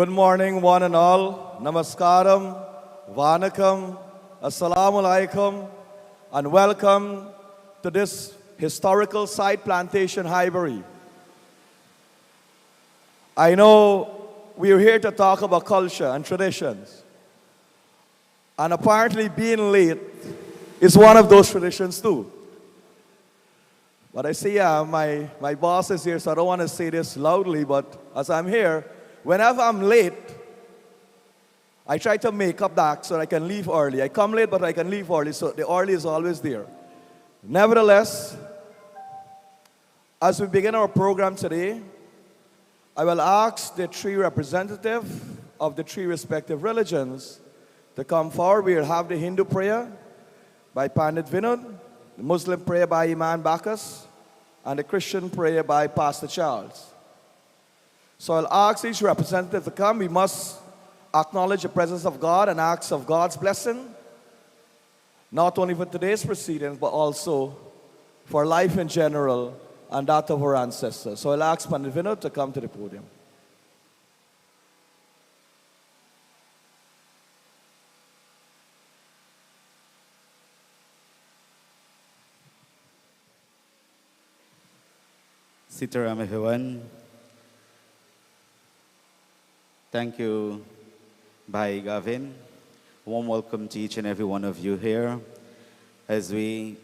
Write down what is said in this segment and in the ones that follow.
Good morning, one and all. Namaskaram, Vanakam, Assalamu alaikum, and welcome to this historical site plantation, Highbury. I know we are here to talk about culture and traditions. And apparently being late is one of those traditions too. But I see my boss is here, so I don't want to say this loudly, but as I'm here, whenever I'm late, I try to make up that so I can leave early. I come late, but I can leave early, so the early is always there. Nevertheless, as we begin our program today, I will ask the three representatives of the three respective religions to come forward. We will have the Hindu prayer by Pandit Vinod, the Muslim prayer by Imam Bacchus, and the Christian prayer by Pastor Charles. So I'll ask each representative to come. We must acknowledge the presence of God and ask of God's blessing, not only for today's proceedings, but also for life in general and that of our ancestors. So I'll ask Pandit Vinod to come to the podium. Sitaram, everyone. Thank you, Bhai Gavin. Warm welcome to each and every one of you here as we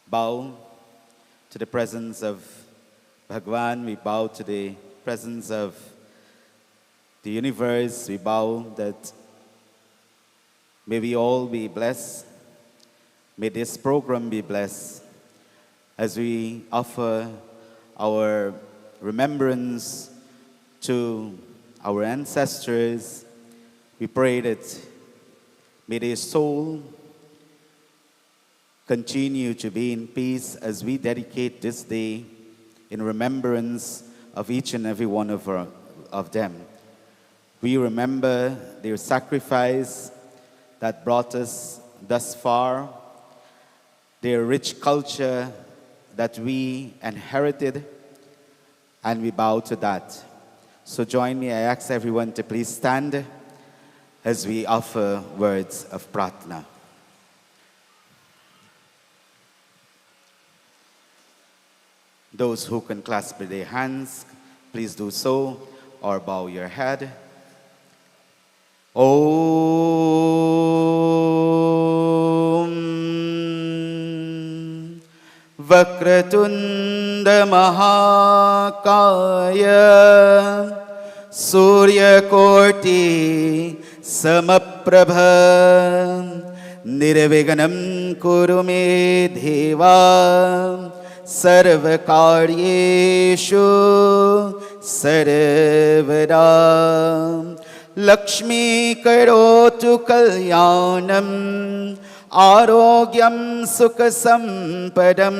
bow to the presence of Bhagwan. We bow to the presence of the universe. We bow that may we all be blessed. May this program be blessed as we offer our remembrance to our ancestors. We pray that may their soul continue to be in peace as we dedicate this day in remembrance of each and every one of them. We remember their sacrifice that brought us thus far, their rich culture that we inherited, and we bow to that. So join me, I ask everyone to please stand as we offer words of pratna. Those who can clasp their hands, please do so, or bow your head. Om Vakratunda Mahakaya Surya Korti Samaprabha Nirviganam Kurume Deva Sarvakaryeshu Sarvada Lakshmi Karotu Kalyanam Arogyam Sukha Sampadam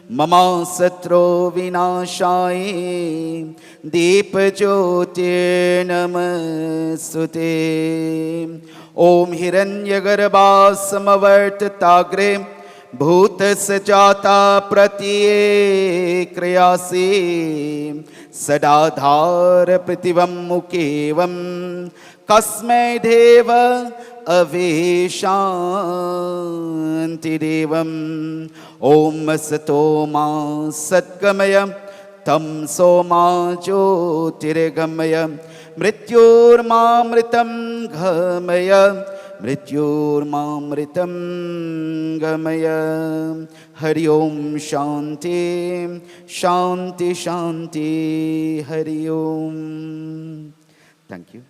Mama Satro Vinashai Deepa Jyotir Namasute Om Hiranyagarbha Samavartatagre Bhuta Sajata Pratye Kriyasi Sadadhara Prativam Mukevam Kasmai Deva Aveshanti Devam Om Satoma Satgamaya Tam Soma Jyotirgamaya Mrityur Mamritam Ghamaya Mrityur Mamritam Gamaya Hari Om Shanti Shanti Shanti Hari Om. Thank you.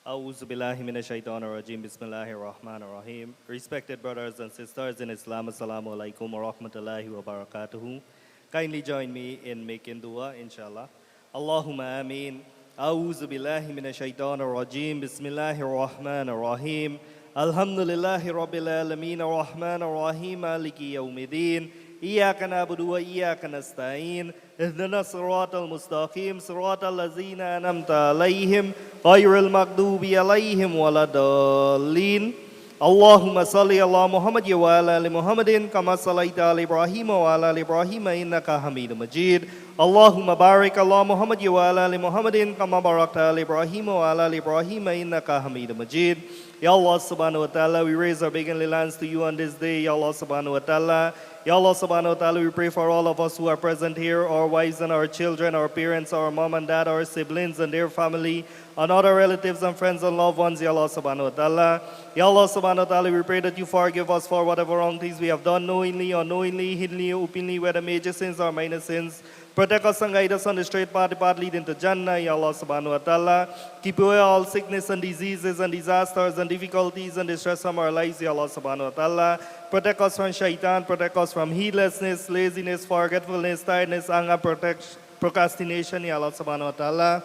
A'udhu billahi minash shaitanir rajim. Bismillahir rahmanir rahim. Respected brothers and sisters in Islam, assalamu alaikum wa rahmatullahi wa barakatuhu. Kindly join me in making dua, inshallah. Allahumma ameen. A'udhu billahi minash shaitanir rajim. Bismillahir rahmanir rahim. Alhamdulillahi rabbil alameen ar-rahmanir rahim maliki yawmiddin. إياك نعبد وإياك نستعين اهدنا الصراط المستقيم صراط الذين أنعمت عليهم غير المغضوب عليهم ولا الضالين اللهم صل على محمد وعلى آل محمد كما صليت على إبراهيم وعلى آل إبراهيم إنك حميد مجيد اللهم بارك على محمد وعلى آل محمد كما باركت على إبراهيم وعلى آل إبراهيم إنك حميد مجيد Ya Allah subhanahu wa ta'ala, we raise our beginning lands to you on this day, Ya Allah subhanahu wa ta'ala. Ya Allah subhanahu wa ta'ala, we pray for all of us who are present here, our wives and our children, our parents, our mom and dad, our siblings and their family, and other relatives and friends and loved ones, Ya Allah subhanahu wa ta'ala. Ya Allah subhanahu wa ta'ala, we pray that you forgive us for whatever wrong things we have done knowingly, unknowingly, hiddenly, openly, whether major sins or minor sins. Protect us and guide us on the straight path, the path leading to Jannah, Ya Allah subhanahu wa ta'ala. Keep away all sickness and diseases and disasters and difficulties and distress from our lives, Ya Allah subhanahu wa ta'ala. Protect us from shaitan, protect us from heedlessness, laziness, forgetfulness, tiredness, anger, procrastination, Ya Allah subhanahu wa ta'ala.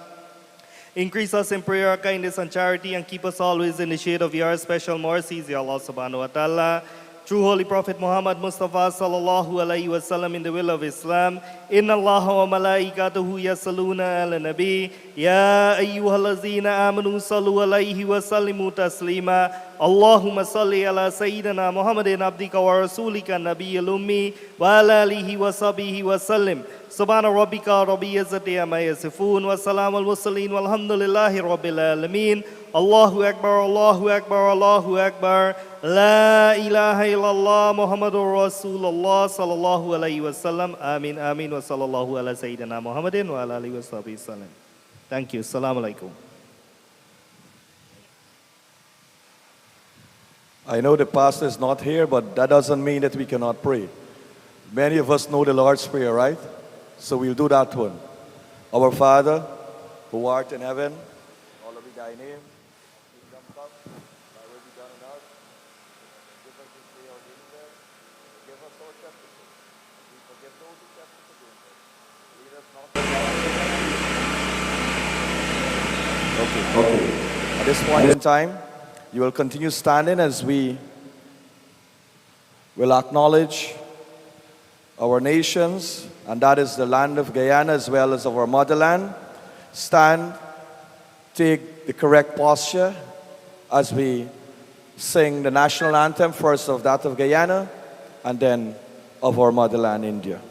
Increase us in prayer, kindness, and charity, and keep us always in the shade of your special mercies, Ya Allah subhanahu wa ta'ala. True Holy Prophet Muhammad Mustafa sallallahu alayhi wa sallam in the will of Islam. Inna Allaha wa malaikatahu yasalluna ala nabi. Ya ayyuhallazina amanu sallu alayhi wa sallimu taslima. Allahumma salli ala Sayyidina Muhammadin abdika wa rasulika nabiyyil ummi wa ala alihi wa sahbihi wa sallim. Subhana rabbika rabbil izzati amma yasifun wa salamul mursalin walhamdulillahi rabbil alamin. Allahu Akbar, Allahu Akbar, Allahu Akbar. La ilaha illallah Muhammadur Rasulullah sallallahu alayhi wa sallam. Amin, amin wa sallallahu ala Sayyidina Muhammadin wa ala alihi wa sahbihi sallam. Thank you. Assalamu alaikum. I know the pastor is not here, but that doesn't mean that we cannot pray. Many of us know the Lord's Prayer, right? So we'll do that one. Our Father, who art in heaven, hallowed be thy name. Kingdom come, thy will be done on earth. Give us this day our daily bread. Forgive us our trespasses, as we forgive those who trespass against us. Lead us not into temptation. Okay. At this point in time, you will continue standing as we will acknowledge our nations, and that is the land of Guyana as well as our motherland. Stand, take the correct posture as we sing the national anthem, first of that of Guyana, and then of our motherland, India.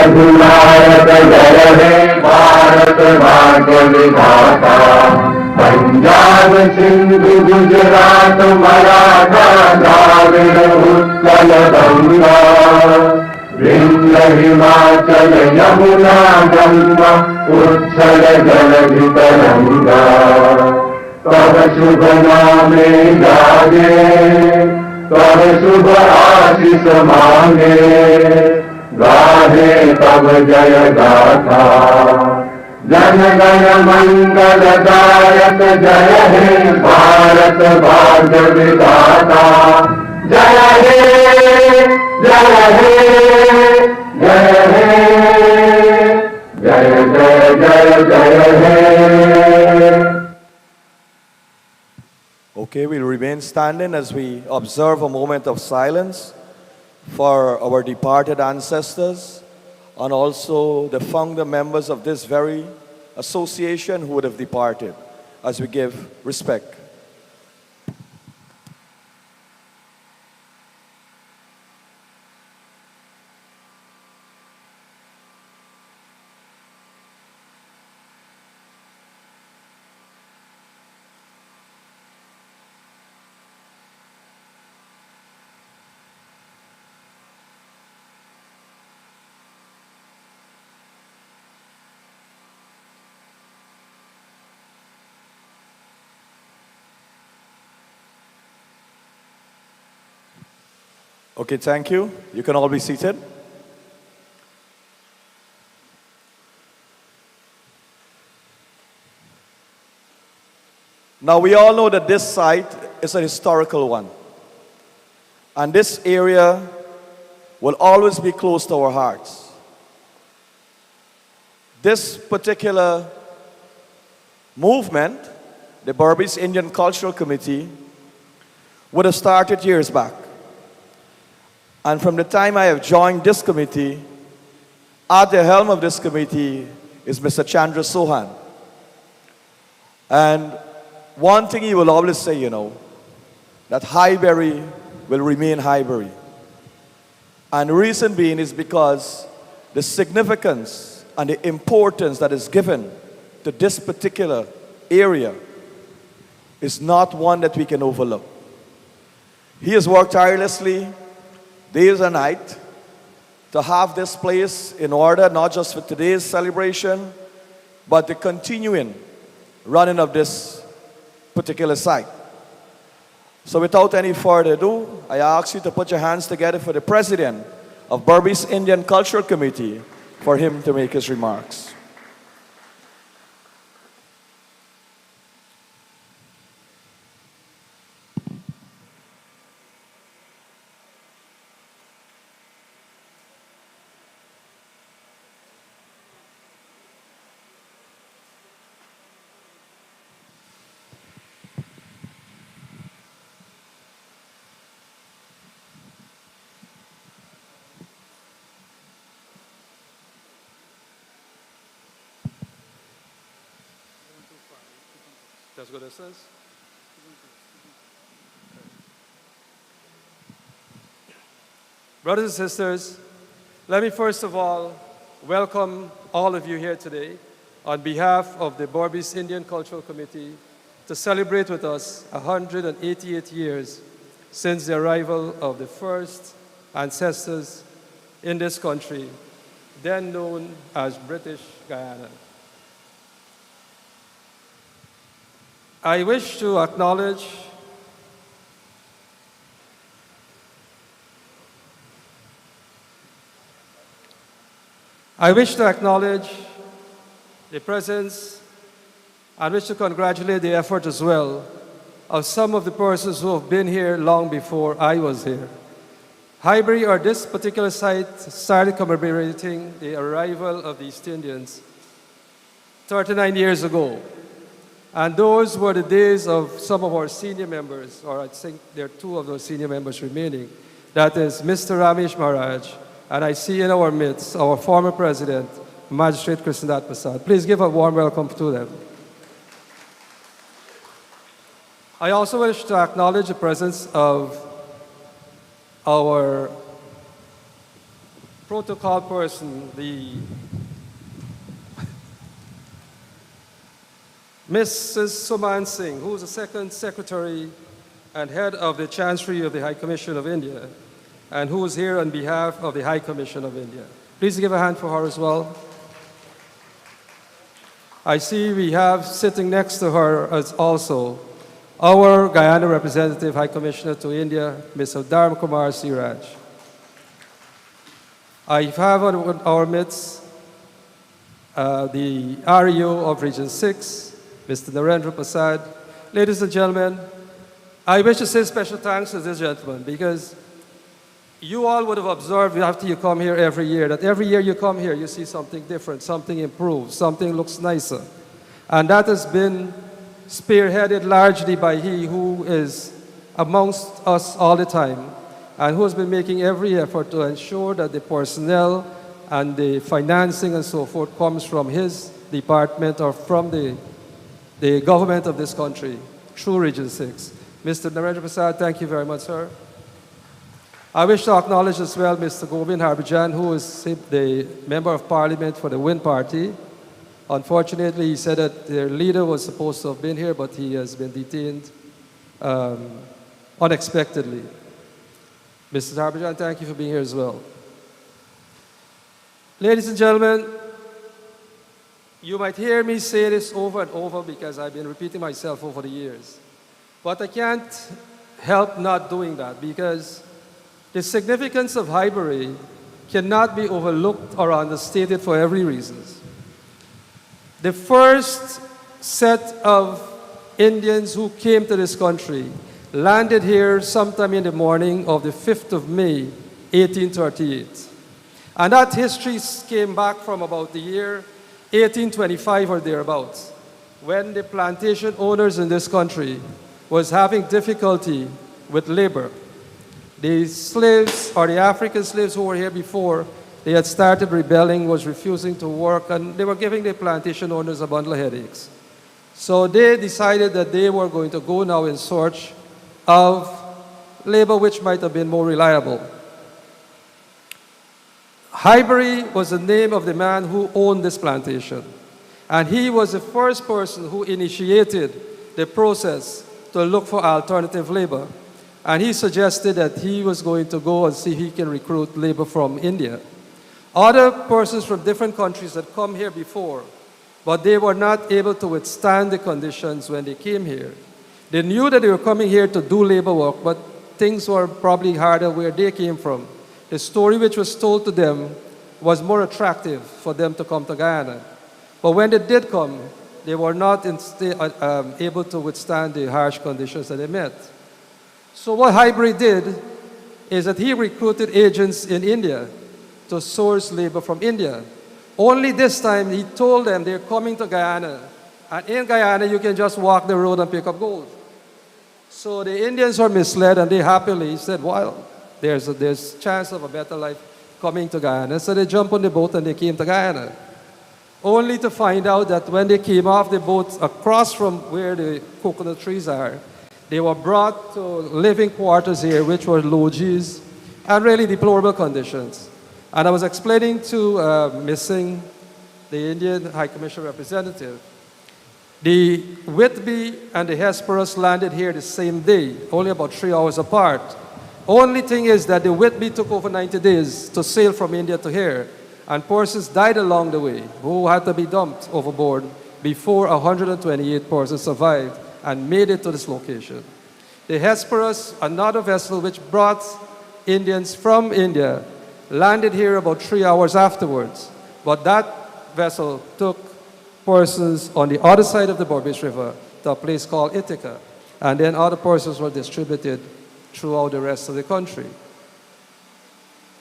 अधिनायक जय हे भारत भाग्य विधाता पंजाब सिंधु गुजरात मराठा द्राविड़ उत्कल गंगा विंध्य हिमाचल यमुना गंगा उच्छल जलधि तरंगा तब शुभ नामे गाजे तब शुभ आशीष मांगे गाहे तब जय गाथा जन गण मंगलदायक जय हे भारत भाग्य विधाता जय हे जय हे जय हे जय जय जय जय हे. Okay, we'll remain standing as we observe a moment of silence for our departed ancestors and also the founder members of this very association who would have departed, as we give respect. Okay, thank you. You can all be seated. Now, we all know that this site is a historical one. And this area will always be close to our hearts. This particular movement, the Berbice Indian Cultural Committee, would have started years back. And from the time I have joined this committee, at the helm of this committee is Mr. Chandra Sohan. And one thing he will always say, that Highbury will remain Highbury. And the reason being is because the significance and the importance that is given to this particular area is not one that we can overlook. He has worked tirelessly, days and night, to have this place in order, not just for today's celebration, but the continuing running of this particular site. So without any further ado, I ask you to put your hands together for the president of Berbice Indian Cultural Committee for him to make his remarks. That's what it says. Brothers and sisters, let me first of all welcome all of you here today on behalf of the Berbice Indian Cultural Committee to celebrate with us 188 years since the arrival of the first ancestors in this country, then known as British Guyana. I wish to acknowledge the presence and wish to congratulate the effort as well of some of the persons who have been here long before I was here. Highbury, or this particular site, started commemorating the arrival of the East Indians 39 years ago. And those were the days of some of our senior members, or I think there are two of those senior members remaining. That is Mr. Ramesh Maharaj, and I see in our midst our former president, Magistrate Krishnadath Prasad. Please give a warm welcome to them. I also wish to acknowledge the presence of our protocol person, the Mrs. Suman Singh, who is the second secretary and head of the Chancery of the High Commission of India, and who is here on behalf of the High Commission of India. Please give a hand for her as well. I see we have sitting next to her as also our Guyana representative, High Commissioner to India, Mr. Dharm Kumar Siraj. I have on our midst the REO of Region 6, Mr. Narendra Prasad. Ladies and gentlemen, I wish to say special thanks to this gentleman because you all would have observed after you come here every year that every year you come here, you see something different, something improved, something looks nicer. And that has been spearheaded largely by he who is amongst us all the time and who has been making every effort to ensure that the personnel and the financing and so forth comes from his department or from the government of this country through Region 6. Mr. Narendra Prasad, thank you very much, sir. I wish to acknowledge as well Mr. Govind Harbajan, who is the Member of Parliament for the Win Party. Unfortunately, he said that their leader was supposed to have been here, but he has been detained unexpectedly. Mr. Harbajan, thank you for being here as well. Ladies and gentlemen, you might hear me say this over and over because I've been repeating myself over the years. But I can't help not doing that because The significance of Highbury cannot be overlooked or understated for every reason. The first set of Indians who came to this country landed here sometime in the morning of the 5th of May, 1838. And that history came back from about the year 1825 or thereabouts, when the plantation owners in this country was having difficulty with labor. The slaves, or the African slaves who were here before, they had started rebelling, was refusing to work, and they were giving the plantation owners a bundle of headaches. So they decided that they were going to go now in search of labor which might have been more reliable. Highbury was the name of the man who owned this plantation. And he was the first person who initiated the process to look for alternative labor. And he suggested that he was going to go and see if he can recruit labor from India. Other persons from different countries had come here before, but they were not able to withstand the conditions when they came here. They knew that they were coming here to do labor work, but things were probably harder where they came from. The story which was told to them was more attractive for them to come to Guyana. But when they did come, they were not able to withstand the harsh conditions that they met. So what Highbury did is that he recruited agents in India to source labor from India. Only this time he told them they're coming to Guyana, and in Guyana you can just walk the road and pick up gold. So the Indians were misled, and they happily said, well, there's a chance of a better life coming to Guyana. So they jumped on the boat and they came to Guyana, only to find out that when they came off the boat across from where the coconut trees are, they were brought to living quarters here, which were lodges and really deplorable conditions. And I was explaining to Missing, the Indian High Commission representative, the Whitby and the Hesperus landed here the same day, only about 3 hours apart. Only thing is that the Whitby took over 90 days to sail from India to here, and persons died along the way who had to be dumped overboard before 128 persons survived and made it to this location. The Hesperus, another vessel which brought Indians from India, landed here about 3 hours afterwards, but that vessel took persons on the other side of the Berbice River to a place called Ithaca, and then other persons were distributed throughout the rest of the country.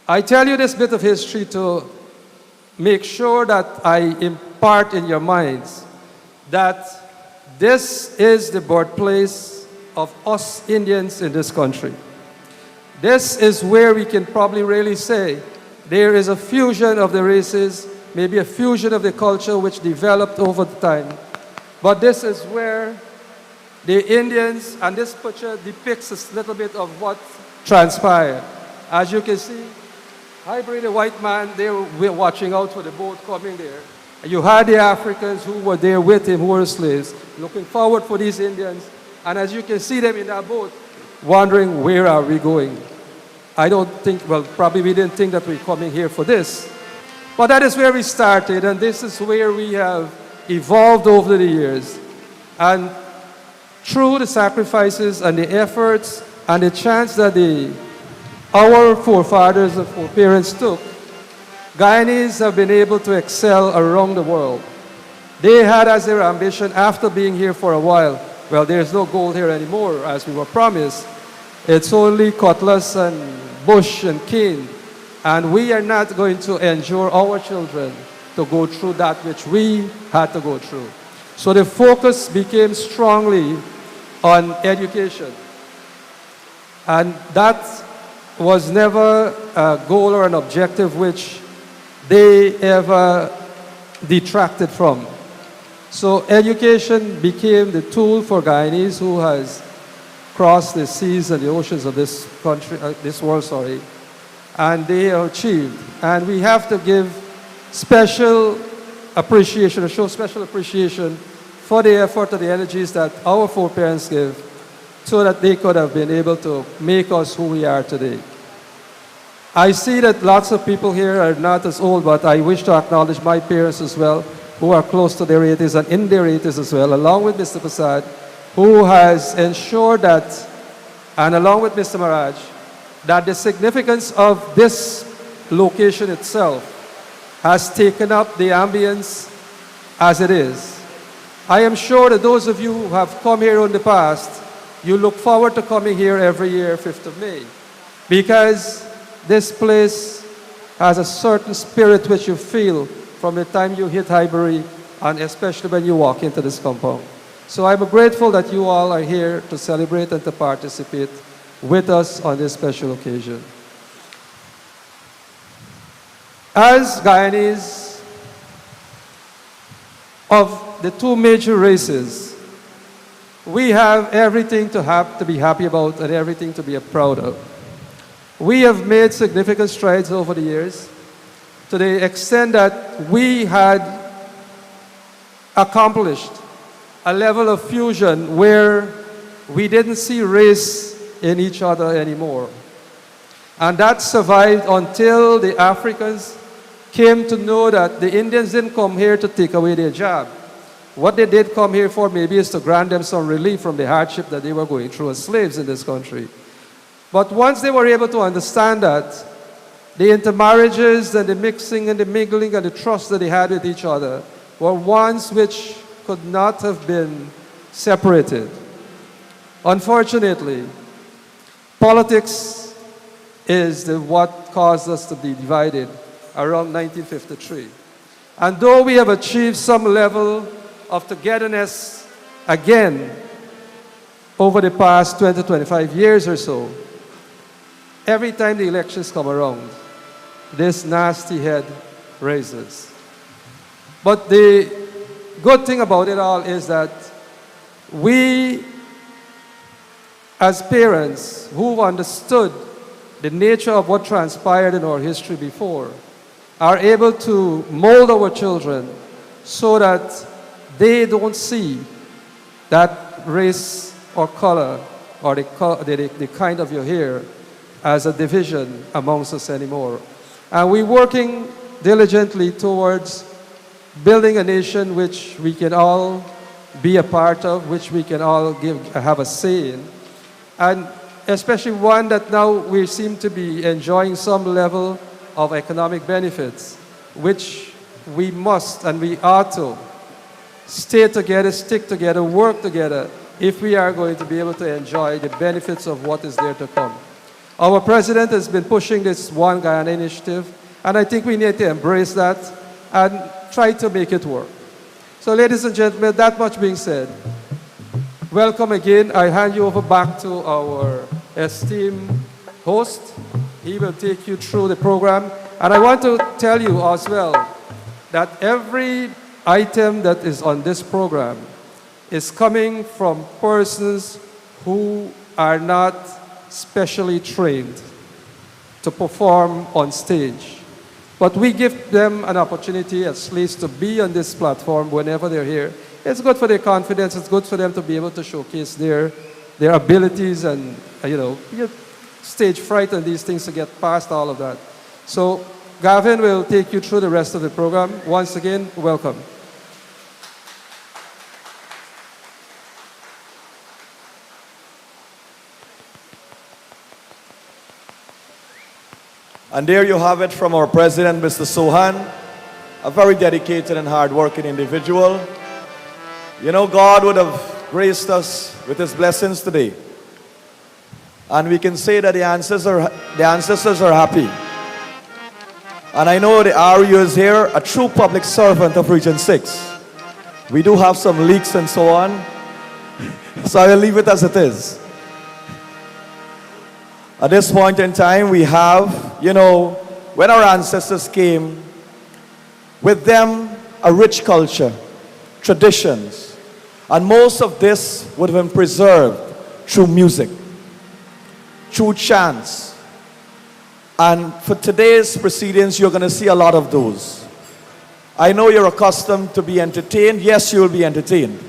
I tell you this bit of history to make sure that I impart in your minds that this is the birthplace of us Indians in this country. This is where we can probably really say there is a fusion of the races, maybe a fusion of the culture which developed over the time. But this is where the Indians, and this picture depicts a little bit of what transpired. As you can see, Highbury, the white man, they were watching out for the boat coming there. And you had the Africans who were there with him, who were slaves, looking forward for these Indians. And as you can see them in that boat, wondering, where are we going? I don't think, well, probably we didn't think that we're coming here for this. But that is where we started, and this is where we have evolved over the years. And through the sacrifices and the efforts and the chance that our forefathers and foreparents took, Guyanese have been able to excel around the world. They had as their ambition, after being here for a while, well, there's no gold here anymore, as we were promised. It's only cutlass and bush and cane. And we are not going to endure our children to go through that which we had to go through. So the focus became strongly on education. And that was never a goal or an objective which they ever detracted from. So education became the tool for Guyanese who has crossed the seas and the oceans of this country, this world, and they are achieved. And we have to give special appreciation, or show special appreciation for the effort and the energies that our foreparents give so that they could have been able to make us who we are today. I see that lots of people here are not as old, but I wish to acknowledge my parents as well, who are close to their 80s and in their 80s as well, along with Mr. Prasad, who has ensured that, and along with Mr. Maraj, that the significance of this location itself has taken up the ambience as it is. I am sure that those of you who have come here in the past, you look forward to coming here every year, 5th of May, because this place has a certain spirit which you feel from the time you hit Highbury, and especially when you walk into this compound. So I'm grateful that you all are here to celebrate and to participate with us on this special occasion. As Guyanese of the two major races, we have everything to be happy about and everything to be proud of. We have made significant strides over the years to the extent that we had accomplished a level of fusion where we didn't see race in each other anymore. And that survived until the Africans came to know that the Indians didn't come here to take away their job. What they did come here for maybe is to grant them some relief from the hardship that they were going through as slaves in this country. But once they were able to understand that, the intermarriages and the mixing and the mingling and the trust that they had with each other were ones which could not have been separated. Unfortunately, politics is what caused us to be divided around 1953. And though we have achieved some level of togetherness again over the past 20, 25 years or so, every time the elections come around, this nasty head raises. But the good thing about it all is that we, as parents who've understood the nature of what transpired in our history before, are able to mold our children so that they don't see that race or color or the kind of your hair as a division amongst us anymore. And we're working diligently towards building a nation which we can all be a part of, which we can all have a say in, and especially one that now we seem to be enjoying some level of economic benefits, which we must and we ought to stay together, stick together, work together if we are going to be able to enjoy the benefits of what is there to come. Our president has been pushing this One Guyana initiative, and I think we need to embrace that and try to make it work. So ladies and gentlemen, that much being said, welcome again. I hand you over back to our esteemed host. He will take you through the program. And I want to tell you as well that every item that is on this program is coming from persons who are not specially trained to perform on stage. But we give them an opportunity at least to be on this platform whenever they're here. It's good for their confidence. It's good for them to be able to showcase their abilities and, stage fright and these things to get past all of that. So Gavin will take you through the rest of the program. Once again, welcome. And there you have it from our president, Mr. Sohan, a very dedicated and hardworking individual. You know, God would have graced us with his blessings today. And we can say that the ancestors are happy. And I know the RU is here, a true public servant of Region 6. We do have some leaks and so on, so I will leave it as it is. At this point in time, we have, when our ancestors came, with them a rich culture, traditions, and most of this would have been preserved through music, through chants. And for today's proceedings, you're going to see a lot of those. I know you're accustomed to be entertained. Yes, you will be entertained.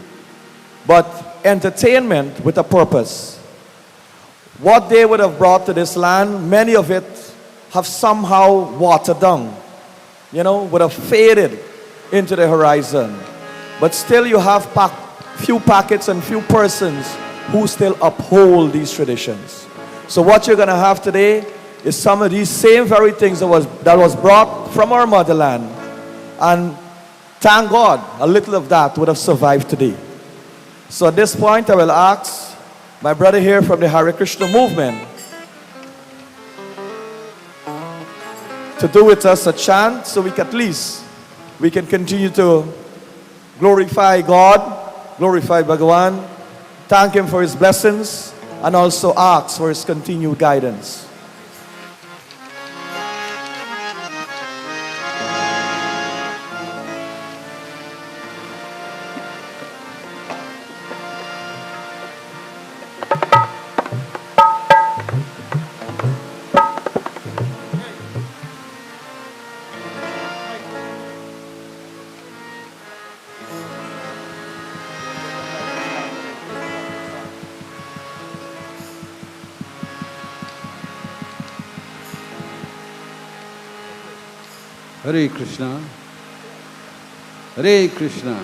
But entertainment with a purpose. What they would have brought to this land, many of it have somehow watered down, would have faded into the horizon. But still you have few packets and few persons who still uphold these traditions. So what you're going to have today is some of these same very things that was brought from our motherland. And thank God, a little of that would have survived today. So at this point, I will ask my brother here from the Hare Krishna movement to do with us a chant so we can continue to glorify God, glorify Bhagavan, thank Him for His blessings, and also ask for His continued guidance. Hare Krishna, Hare Krishna.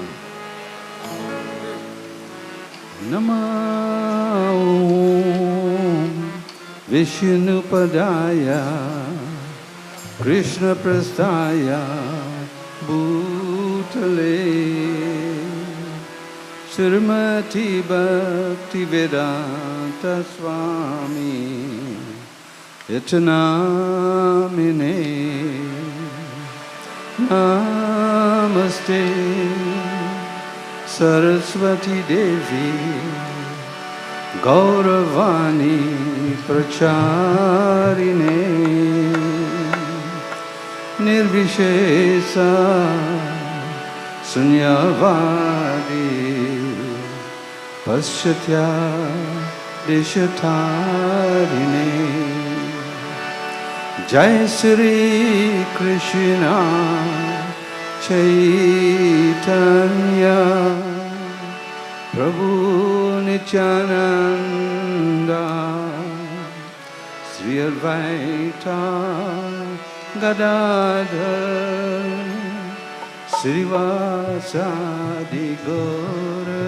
Nama Om Vishnupadaya Krishna Prastaya Bhutale Srimati Bhakti Vedanta Swami Itanamine Namaste Saraswati Devi Gauravani Pracharine Nirvishesa Sunyavadi Paschatya Deshatarine Jai Shri Krishna Chaitanya Prabhu Nityananda Sri Advaita Gadadhar Srivasadi Gaura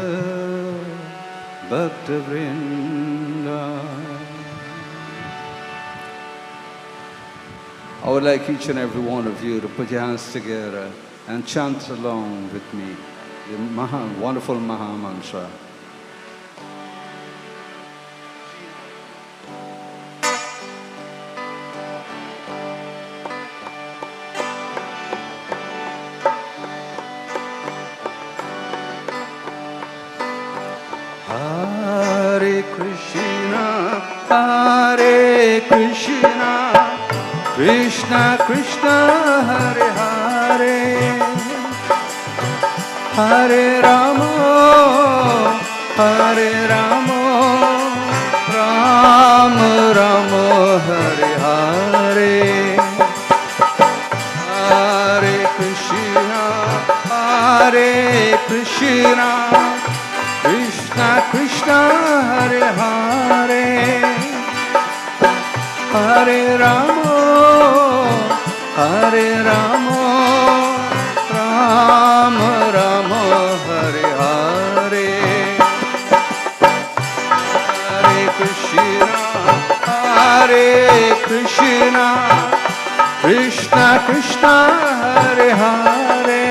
Bhakta Vrinda. I would like each and every one of you to put your hands together and chant along with me the wonderful Maha Mantra. Hare Krishna, Hare Krishna, Krishna Krishna Hare Hare, Hare Rama, Hare Rama, Rama Rama Hare Hare, Hare Krishna, Hare Krishna, Krishna Krishna Hare Hare, Hare Rama, Hare Rama, Rama Rama Hare Hare, Hare Krishna, Hare Krishna, Krishna Krishna Hare Hare,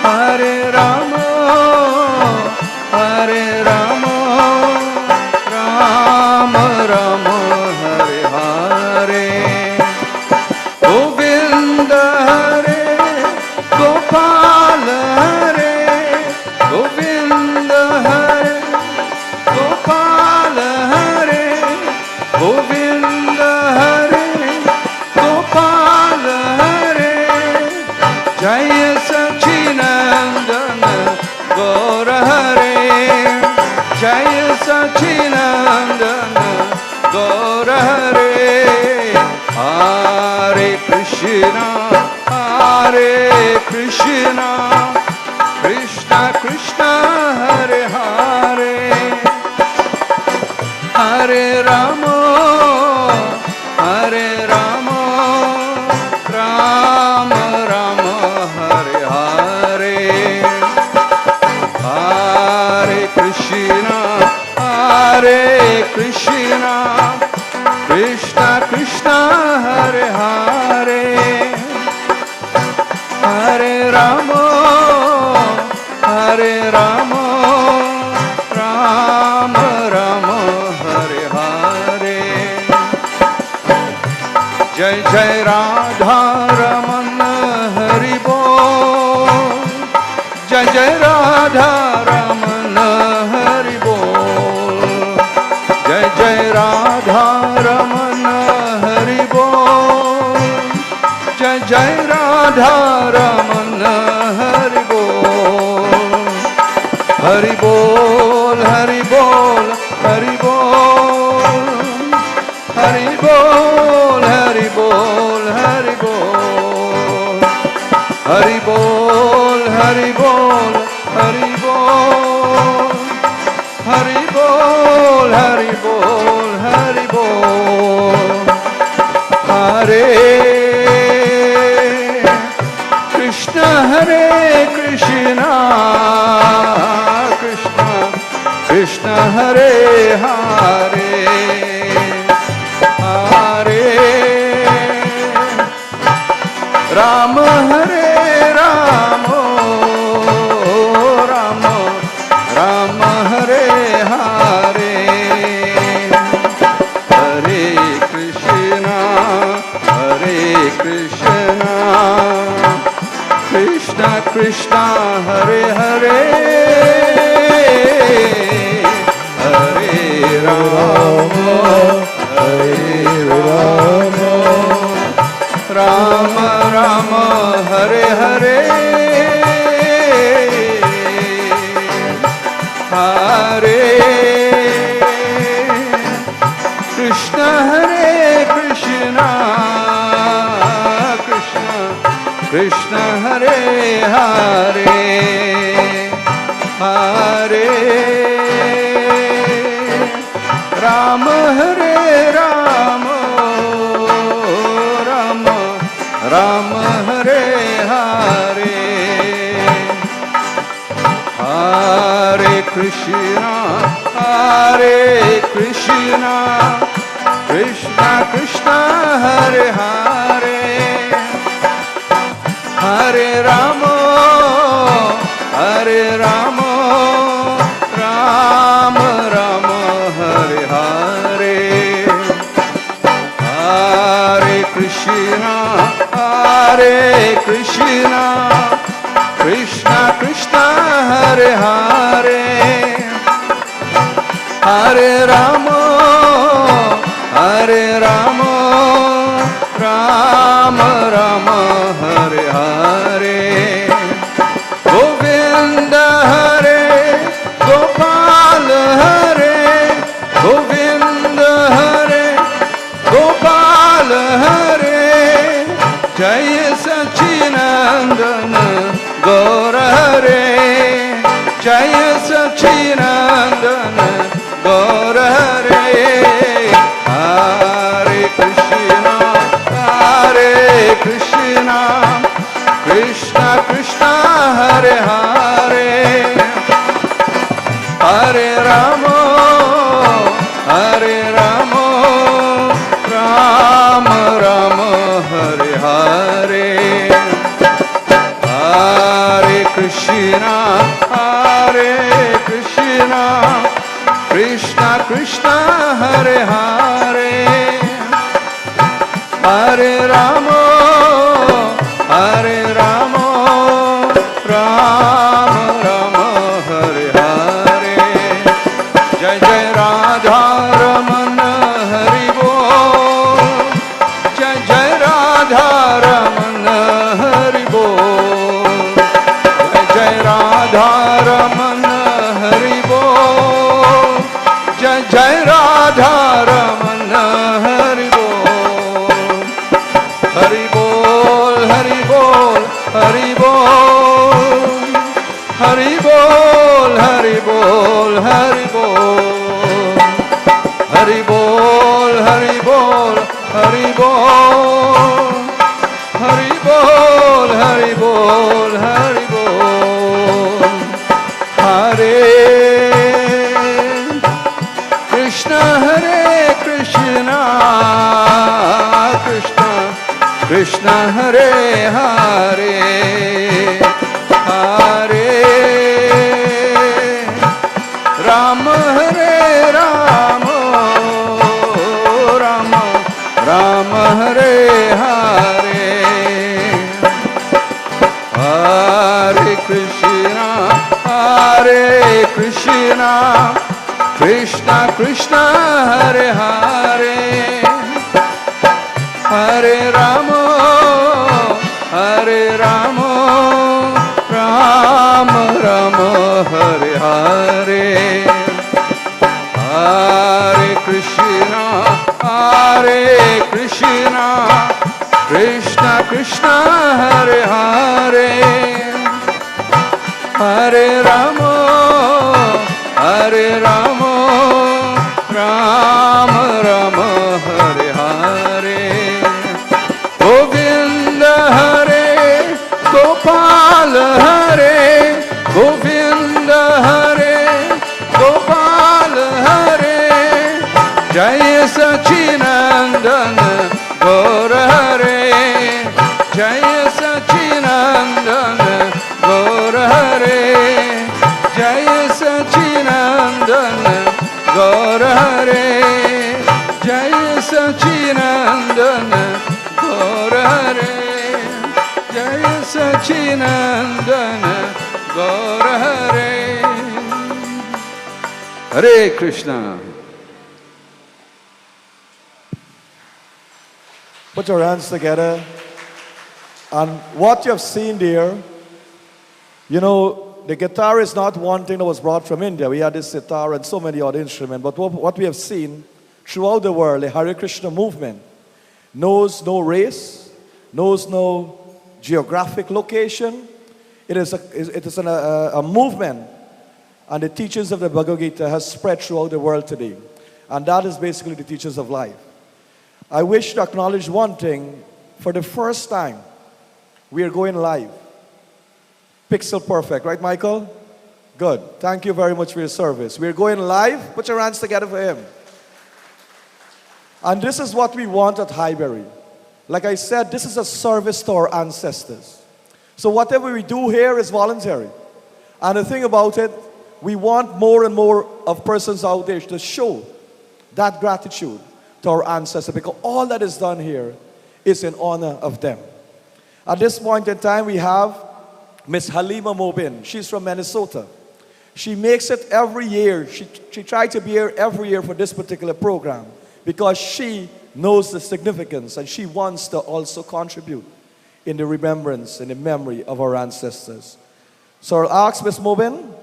Hare Rama, Hare Rama, Rama Rama Hare Hare, Govinda Hare, Gopal Hare, Govinda Hare, Gopal Hare, Govinda Hare, Gopal Hare, Jaya Sachinandana Gaura Hare, Jaya Sachinandana Gaura Hare, Hare Krishna, Hare Krishna, Krishna Krishna Hare Hare, Hare Rama, Hare Rama, Rama Rama Hare Hare, Hare Krishna, Hare Krishna, Rama, Hare Rama, Rama Rama, Hare Hare. Jai Jai Radha Raman, Hari Bol. Jai Jai Radha Raman, Hari Bol. Jai Jai Radha Raman, Hari Bol. Jai Jai Radha Raman, Hari Bol. Hari Bol, Hari Bol, Hari Bol. Hari Bol, Hari Bol, Hari Bol. Hari Bol, Hari Bol, Hari Bol. Hari Bol, Hari Bol, Hari Bol. Hare Krishna, Hare Krishna, Krishna Krishna, Hare Hare, Hare Rama, Hare Rama, Rama Rama, Hare Hare. Hare Krishna, Hare Krishna, Krishna Krishna, Hare Hare, Hare Rama, Hare Rama, Rama Rama, Hare Hare. Hare Krishna, Hare Krishna, Krishna Krishna, Hare Hare, Hare Rama, Hare Rama, Rama Rama, Hare Hare. Hare Krishna, Hare Krishna, Krishna Krishna, Hare Hare. Hare Rama, Hare Rama, Rama Rama, Hare Hare. Hare Krishna, Hare Krishna, Krishna Krishna, Hare Hare. Hare Rama, Hare Rama, Rama Rama, Hare Hare. Govinda Hare, Gopal Hare, Govinda Hare, Gopal Hare. Jai Sachinandana Gaura Hare, Jai Sachinandana Gaura Hare. Hare Krishna, Hare Krishna, Krishna Krishna, Hare Hare. Hare Rama, Hare Rama, Rama Rama, Hare Hare. Hare Krishna, Hare Krishna, Krishna Krishna, Hare Hare. Hare Rama, Hare Rama, Rama Rama, Hare Hare. Jai Jai Radha Raman, Hari Bol. Jai Jai Radha Raman, Hari Bol. Jai Jai Radha Raman, Hari Bol. Jai Jai Radha Raman, Hari Bol. Hari Bol, Hari Bol, Hari Bol. Hari Bol, Hari Bol, Hari Bol. Hari Bol, Hari Bol, Hari Bol. Hari Bol, Hari Bol, Hari Bol. Hare Krishna, Hare Krishna, Krishna Krishna, Hare Hare Hare Hare Rama Hare Rama Rama Rama Hare Hare Hare Krishna Krishna Krishna Hare Hare Hare Rama Rama Rama Hare Hare Hare Krishna Krishna Krishna Hare Hare Hare Rama Rama Rama Hare Hare Govinda Hare Gopal Hare Govinda Hare Gopal Hare Jai Sachidanand Gaur Hare Jai Sachidanand Gaur Hare Jai Sachidanand Gaur Hare Jai Sachidanand Gaur Hare Jai Sachidanand Gaur Hare Hare Krishna. Put your hands together. And what you have seen there, you know, the guitar is not one thing that was brought from India. We had this sitar and so many other instruments. But what we have seen throughout the world, the Hare Krishna movement knows no race, knows no geographic location. It is a movement, and the teachings of the Bhagavad Gita has spread throughout the world today. And that is basically the teachings of life. I wish to acknowledge one thing. For the first time, we are going live. Pixel perfect, right, Michael? Good. Thank you very much for your service. We're going live. Put your hands together for him. And this is what we want at Highbury. Like I said, this is a service to our ancestors. So whatever we do here is voluntary. And the thing about it, we want more and more of persons out there to show that gratitude to our ancestors, because all that is done here is in honor of them. At this point in time, we have Miss Halima Mobin. She's from Minnesota. She makes it every year. She tried to be here every year for this particular program because she knows the significance and she wants to also contribute in the remembrance and the memory of our ancestors. So I'll ask Miss Mobin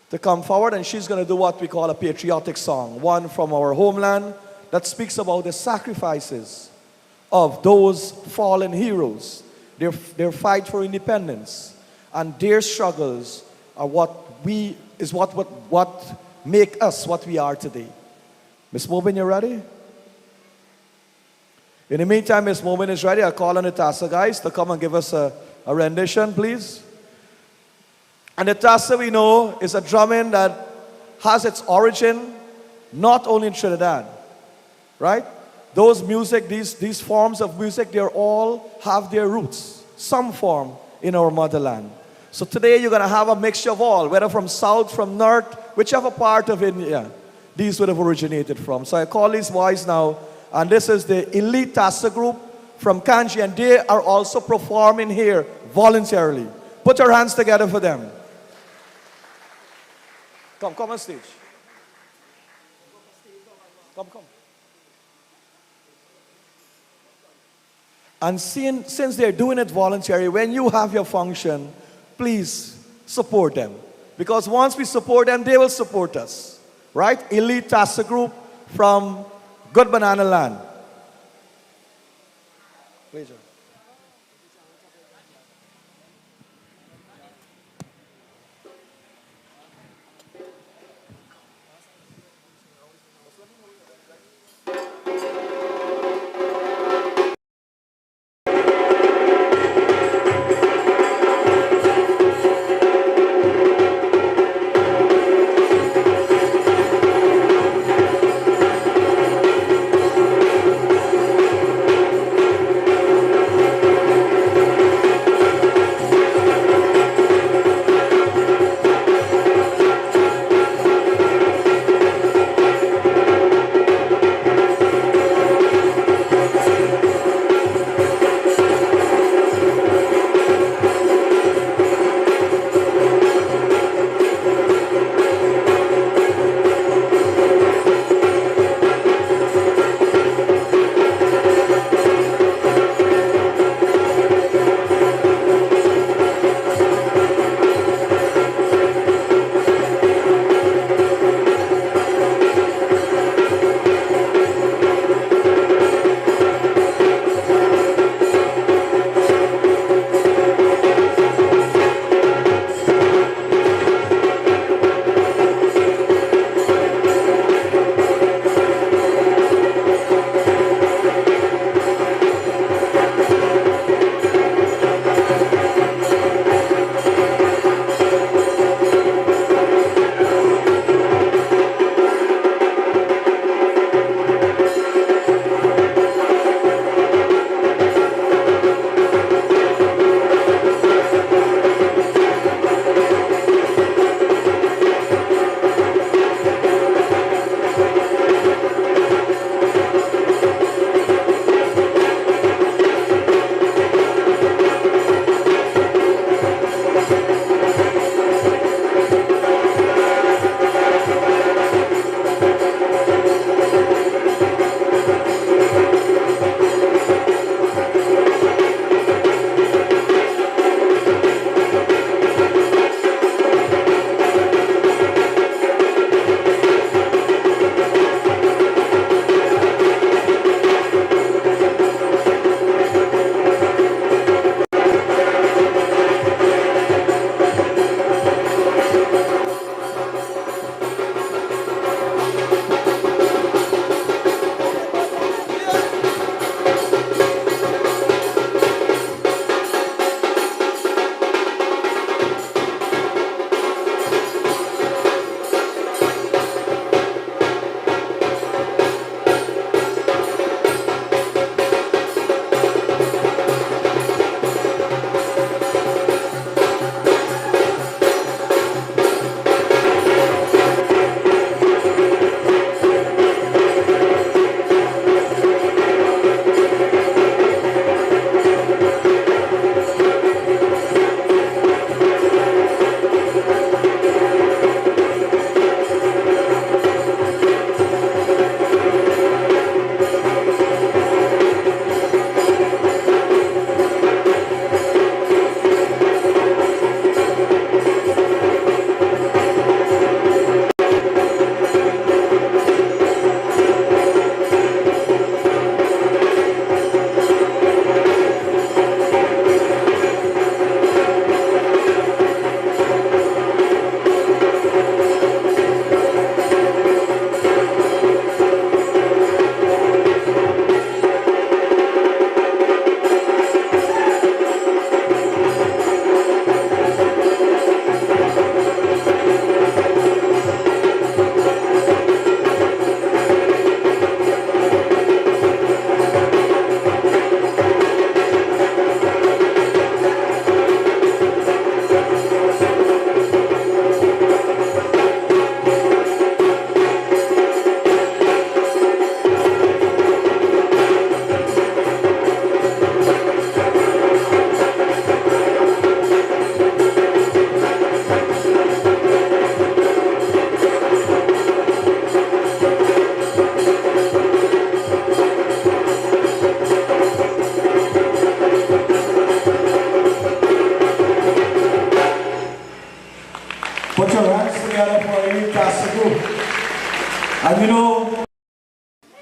to come forward, and she's going to do what we call a patriotic song, one from our homeland that speaks about the sacrifices of those fallen heroes, their fight for independence, and their struggles are what make us what we are today. Miss Mobin, you ready? In the meantime, Miss Mobin is ready. I'll call on the Tassa guys to come and give us a rendition, please. And the Tassa, we know, is a drumming that has its origin not only in Trinidad, right? Those music, these forms of music, they all have their roots, some form in our motherland. So today you're going to have a mixture of all, whether from south, from north, whichever part of India these would have originated from. So I call these boys now, and this is the elite Tassa group from Kanji, and they are also performing here voluntarily. Put your hands together for them. Come on stage. Come. And since they're doing it voluntarily, when you have your function, please support them. Because once we support them, they will support us. Right? Elite Tassa group from Good Banana Land. Pleasure.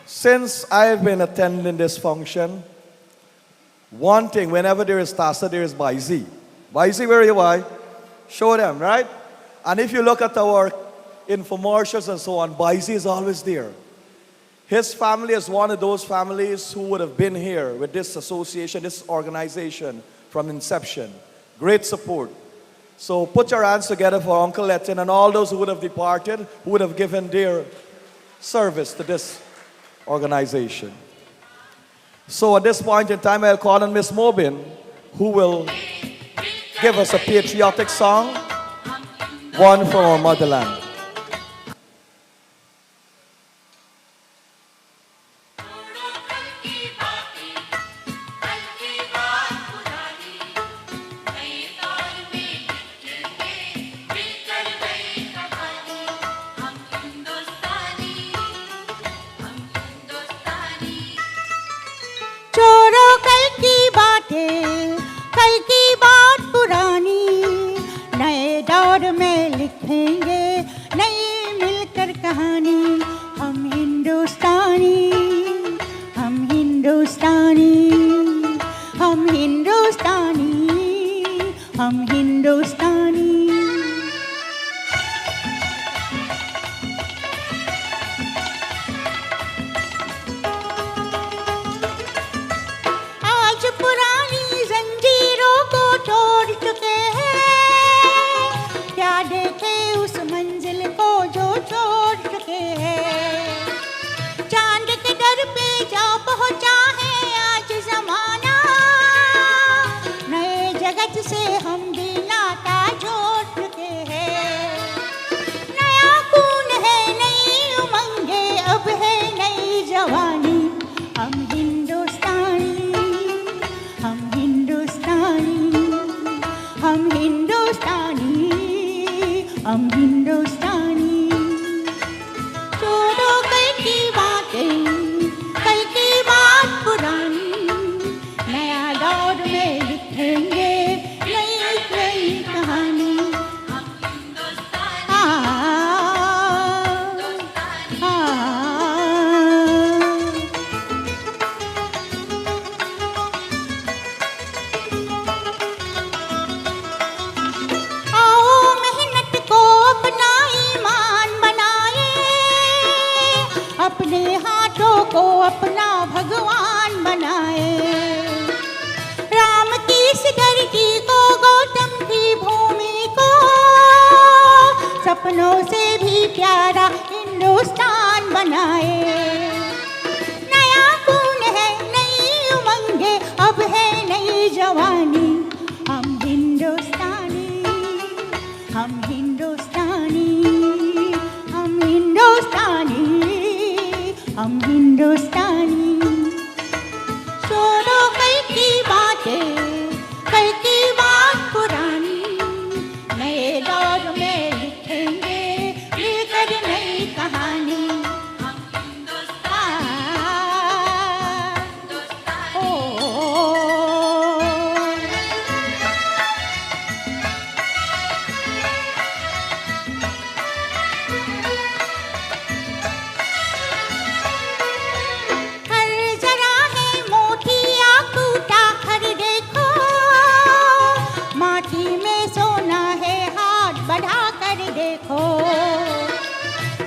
Since I've been attending this function, one thing, whenever there is Tasa, there is Baisi. Baisi, where you are? Show them, right? And if you look at our infomercials and so on, Baisi is always there. His family is one of those families who would have been here with this association, this organization from inception. Great support. So put your hands together for Uncle Etin and all those who would have departed, who would have given their service to this organization. So at this point in time, I'll call on Miss Mobin, who will give us a patriotic song, one from our motherland. कल की बात पुरानी, नए दौर में लिखेंगे नई मिलकर कहानी। हम हिंदुस्तानी, हम हिंदुस्तानी, हम हिंदुस्तानी, हम हिंदुस्तानी। से हम भी नाता जोड़ चुके हैं। नया खून है, नई उमंगे, अब है नई जवानी। हम हिंदुस्तानी, हम हिंदुस्तानी, हम हिंदुस्तानी, हम हिंदुस्तानी। छोड़ो कल की बातें, कल की बात पुरानी, नया दौर में लिखेंगे को अपना भगवान बनाए। राम की इस धरती को, गौतम की भूमि को, सपनों से भी प्यारा हिंदुस्तान बनाए। नया खून है, नई उमंगे, अब है नई जवानी। हम हिंदुस्तानी, हम हिंदुस्तानी, हम हिंदुस्तानी, हम हिंदुस्तानी। छोड़ो कल की बातें, कल की बात पुरानी, नए दौर में लिखेंगे मिलकर नई कहानी। हम हिंदुस्तानी,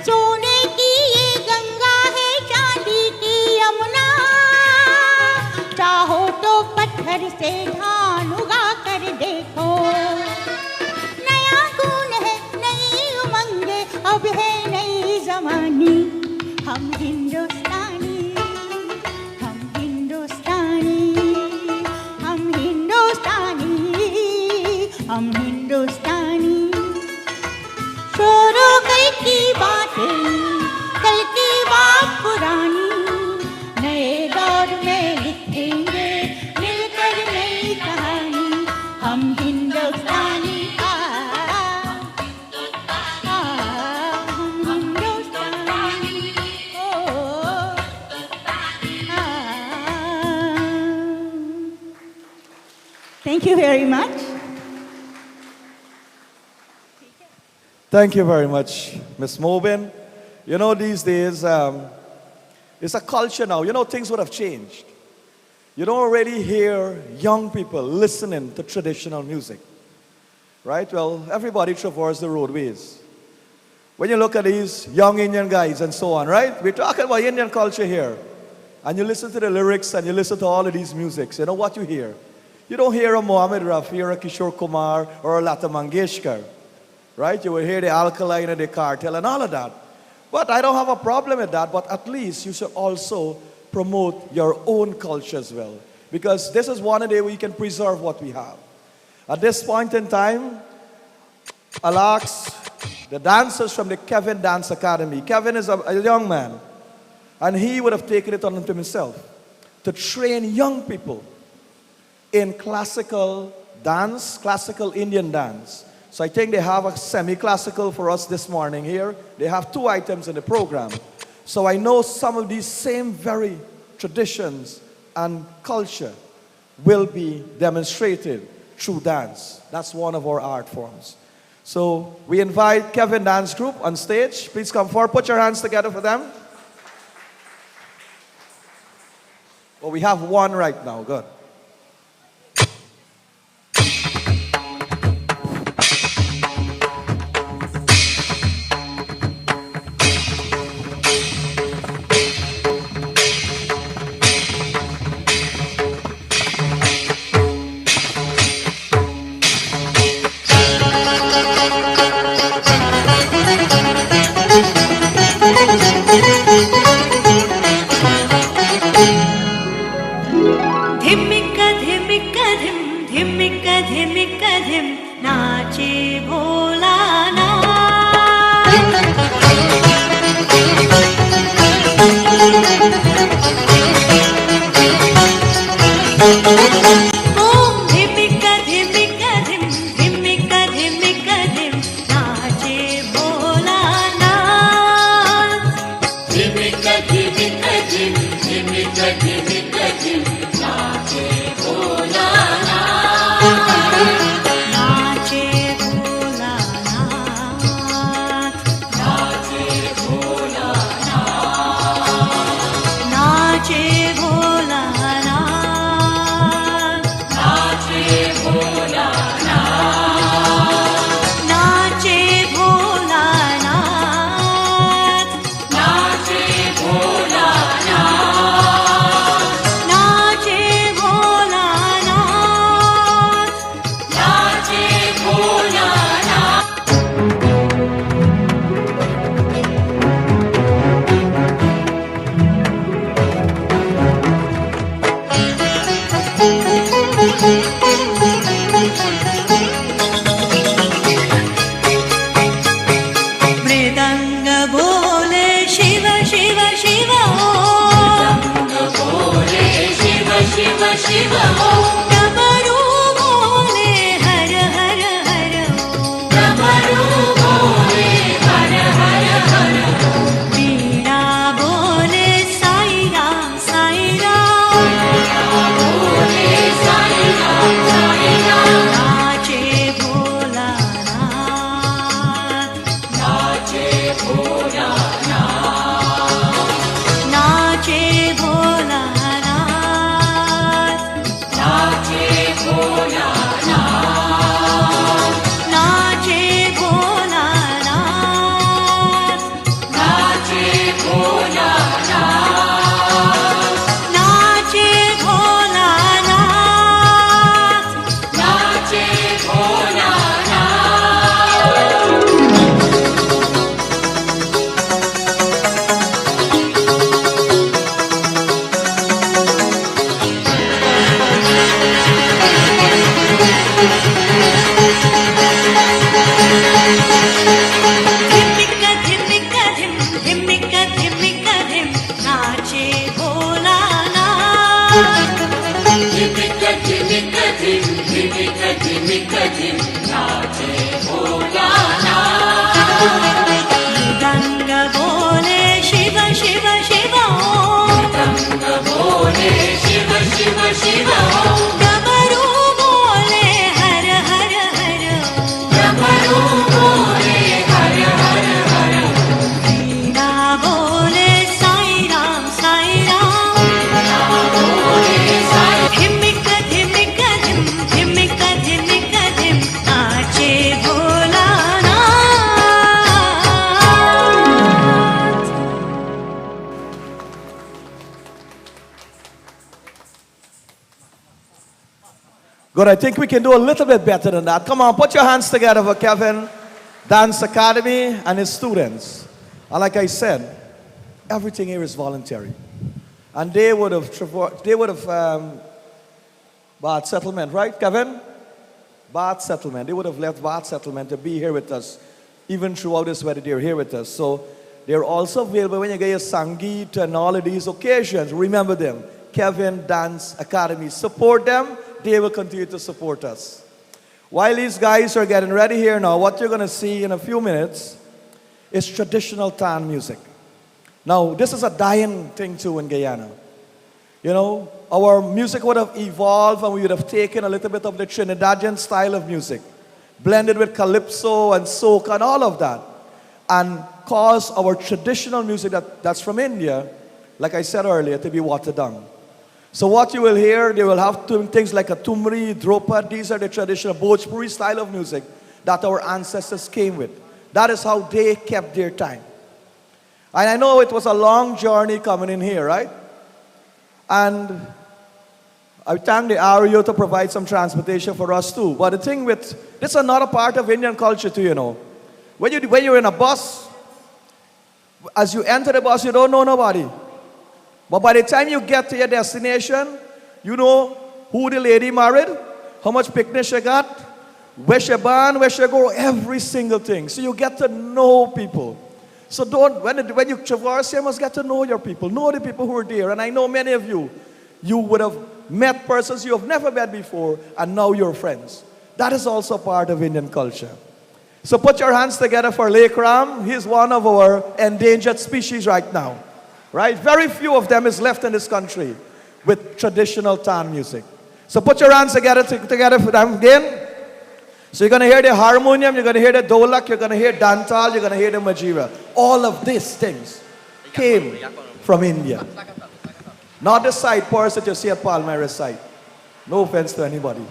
सोने की ये गंगा है, चांदी की यमुना, चाहो तो पत्थर से धान उगा कर देखो। नया खून है, नई उमंगे, अब है नई जवानी। हम हिंदुस्तानी, हम हिंदुस्तानी, हम हिंदुस्तानी, हम हिंदुस्तानी। छोड़ो कल की बातें, कल की बात पुरानी, नए दौर में लिखेंगे मिलकर नई कहानी। हम हिंदुस्तानी, हम हिंदुस्तानी, Thank you very much. Thank you very much, Ms. Mobin. You know, these days, it's a culture now. You know, things would have changed. You don't already hear young people listening to traditional music, right? Well, everybody traverses the roadways. When you look at these young Indian guys and so on, right? We're talking about Indian culture here. And you listen to the lyrics and you listen to all of these musics. You know what you hear? You don't hear a Mohammed Rafi or a Kishore Kumar or a Lata Mangeshkar, right? You will hear the Alkaline and the Cartel and all of that. But I don't have a problem with that, but at least you should also promote your own culture as well. Because this is one day we can preserve what we have. At this point in time, I'll ask the dancers from the Kevin Dance Academy. Kevin is a young man, and he would have taken it on himself to train young people in classical dance, classical Indian dance. So I think they have a semi-classical for us this morning here. They have 2 items in the program. So I know some of these same very traditions and culture will be demonstrated through dance. That's one of our art forms. So we invite Kevin Dance Group on stage. Please come forward. Put your hands together for them. Well, we have one right now. Good. Good, I think we can do a little bit better than that. Come on, put your hands together for Kevin Dance Academy and his students. And like I said, everything here is voluntary. And they would have Bath Settlement, right, Kevin? Bath Settlement. They would have left Bath Settlement to be here with us, even throughout this wedding. They're here with us. So they're also available when you get your Sangeet and all of these occasions. Remember them. Kevin Dance Academy. Support them. They will continue to support us. While these guys are getting ready here now, what you're going to see in a few minutes is traditional Tan music. Now, this is a dying thing too in Guyana. You know, our music would have evolved and we would have taken a little bit of the Trinidadian style of music, blended with calypso and soca and all of that, and caused our traditional music that's from India, like I said earlier, to be watered down. So what you will hear, they will have things like a tumri, dropa. These are the traditional Bhojpuri style of music that our ancestors came with. That is how they kept their time. And I know it was a long journey coming in here, right? And I thank the REO to provide some transportation for us too. But the thing with, this is another part of Indian culture too, you know. When you're in a bus, as you enter the bus, you don't know nobody. But by the time you get to your destination, you know who the lady married, how much picnic she got, where she born, where she go, every single thing. So you get to know people. So when you traverse, you must get to know your people, know the people who are there. And I know many of you would have met persons you have never met before, and now you're friends. That is also part of Indian culture. So put your hands together for Lake Ram. He's one of our endangered species right now. Right? Very few of them is left in this country with traditional Tan music. So put your hands together for them again. So you're going to hear the harmonium, you're going to hear the dolak, you're going to hear dantal, you're going to hear the majira. All of these things came from India. Not the side purse that you see at Palmyra side. No offense to anybody.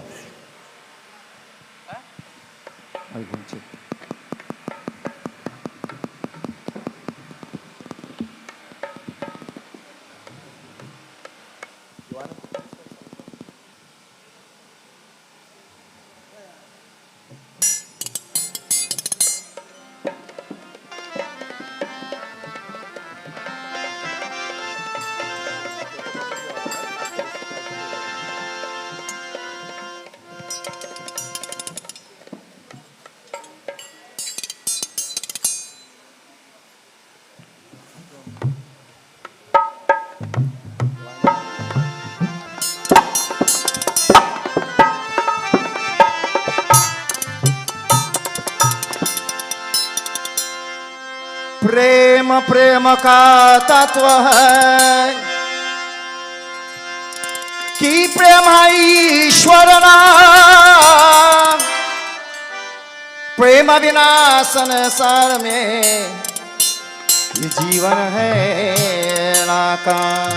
प्रेम प्रेम का तत्व है कि प्रेम है ईश्वर नाम। प्रेम बिना संसार में ये जीवन है नाकाम।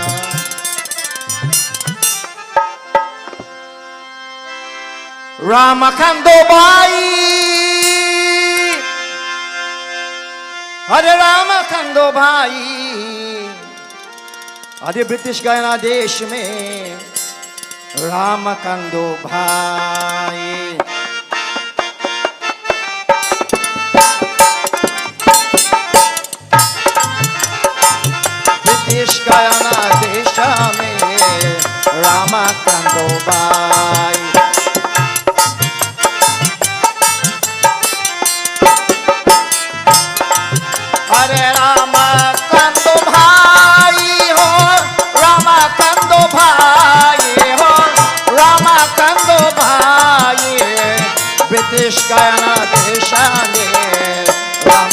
राम खंडो बाई, अरे राम खंडो भाई, अरे ब्रिटिश गयाना देश में राम खंडो भाई। ब्रिटिश गयाना देश में राम खंडो भाई। अरे राम कंदो भाई हो, राम कंदो भाई हो, राम कंदो भाई। ब्रिटिश गयाना देश में राम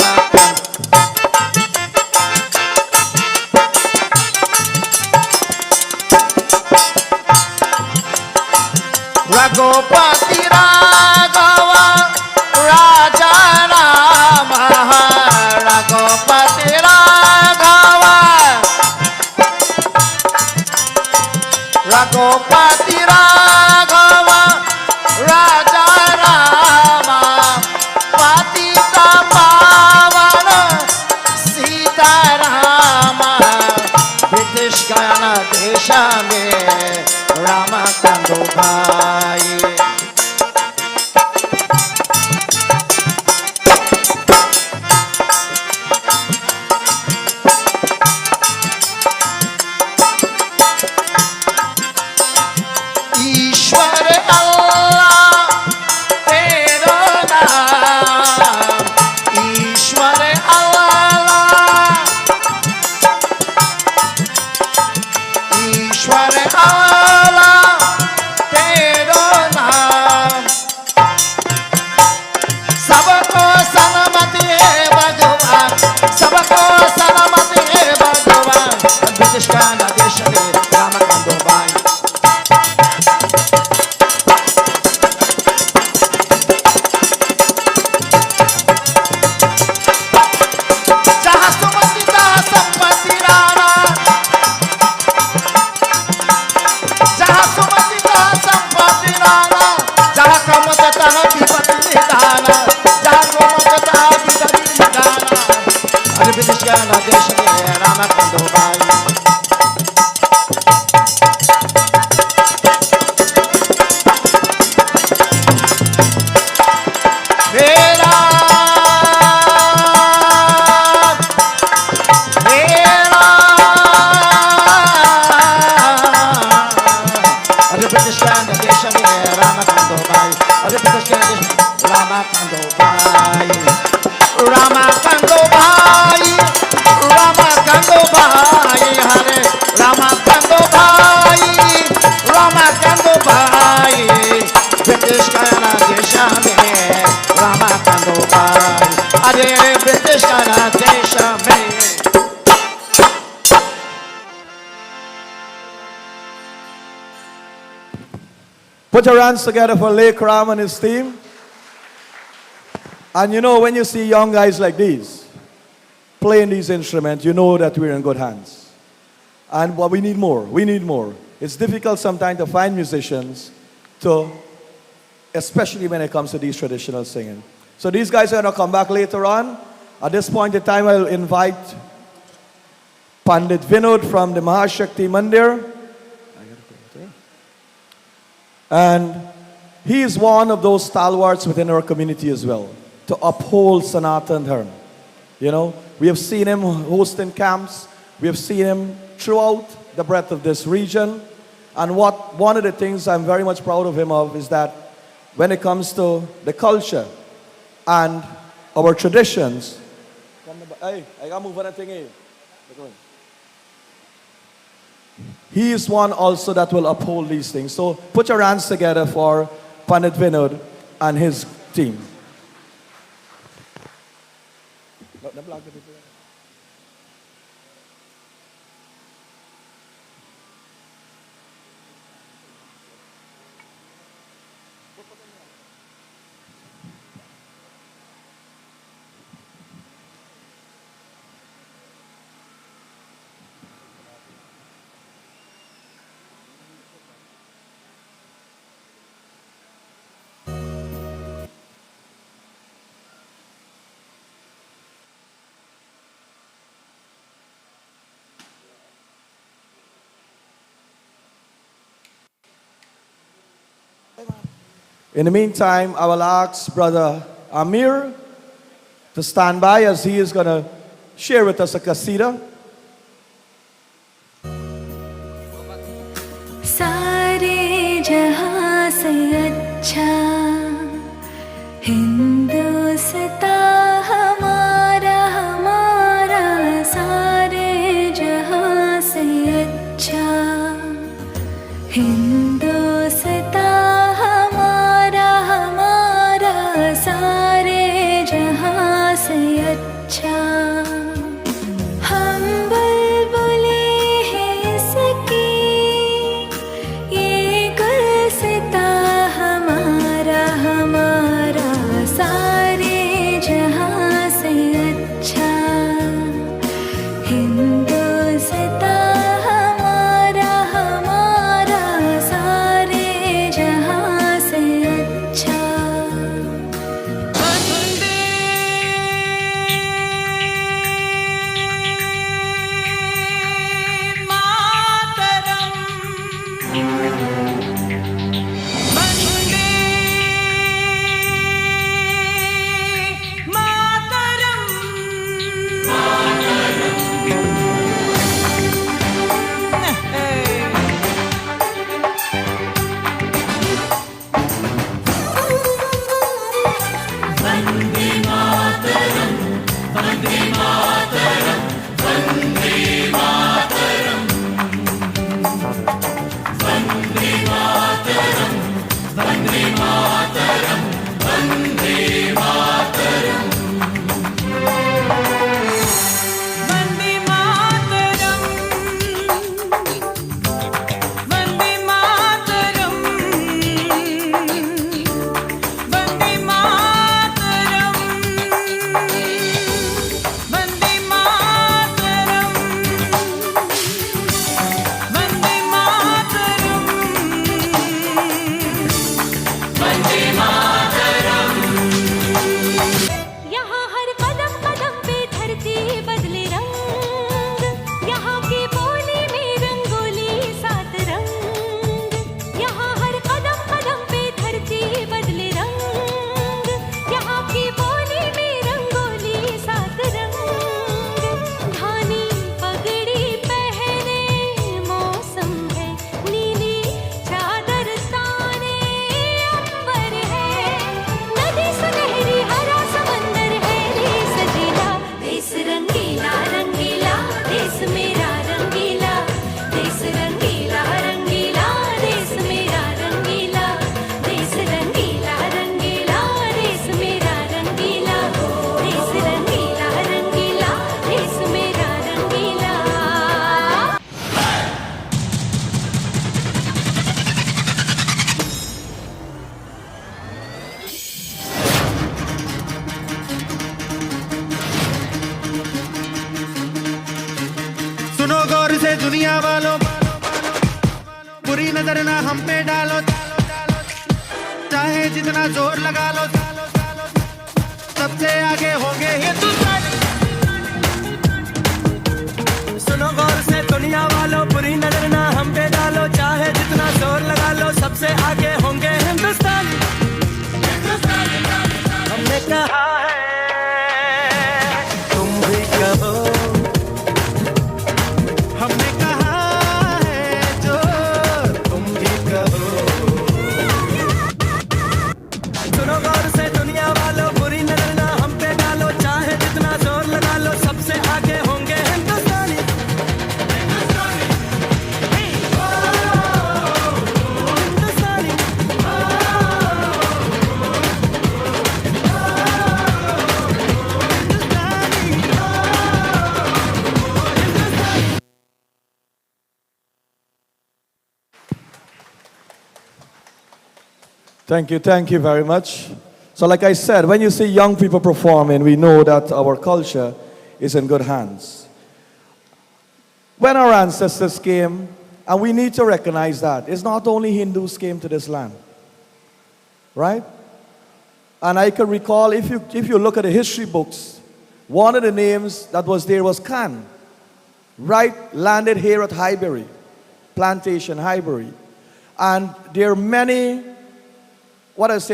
रघुपति राघव राजा राम, रघुपति राघव, रघुपति राघव राजा राम। पतित पावन सीता राम। ब्रिटिश गयाना देश में राम कंदो भाई। समता विपद निदान जागो ममता विपद निदान अरे ब्रिटिश गयाना देश में राम कंदो भाई Put your hands together for Lake Ram and his team. And you know, when you see young guys like these playing these instruments, you know that we're in good hands. And what we need more. We need more. It's difficult sometimes to find musicians especially when it comes to these traditional singing. So these guys are going to come back later on. At this point in time, I'll invite Pandit Vinod from the Mahashakti Mandir. And he is one of those stalwarts within our community as well, to uphold Sanatan Dharma. You know, we have seen him hosting camps. We have seen him throughout the breadth of this region. And one of the things I'm very much proud of him of is that when it comes to the culture and our traditions, he is one also that will uphold these things. So put your hands together for Pandit Vinod and his team. In the meantime, I will ask Brother Amir to stand by as he is going to share with us a qasida. सारे जहां से अच्छा हिंदुस्ता हमारा हमारा सारे जहां से अच्छा हिंदुस्ता हमारा हमारा सारे जहां से अच्छा हम बुलबुले हैं इसकी ये गुलसिता हमारा नजर ना हम पे डालो, चाहे जितना जोर लगा लो, सबसे आगे होंगे हिंदुस्तानी। सुनो गौर से दुनिया वालों, बुरी नजर ना हम पे डालो, चाहे जितना जोर लगा लो, सबसे आगे होंगे हिंदुस्तानी। हमने कहा है तुम भी कहो, हमने कहा है जो तुम भी कहो। सुनो गौर से दुनिया वालों, बुरी नजर ना हम पे डालो, चाहे जितना जोर लगा लो, सबसे आगे होंगे हिंदुस्तानी। Thank you very much. So like I said, when you see young people performing, we know that our culture is in good hands. When our ancestors came, and we need to recognize that, it's not only Hindus came to this land, right? And I can recall, if you look at the history books, one of the names that was there was Khan, right? Landed here at Highbury, plantation Highbury. And there are many,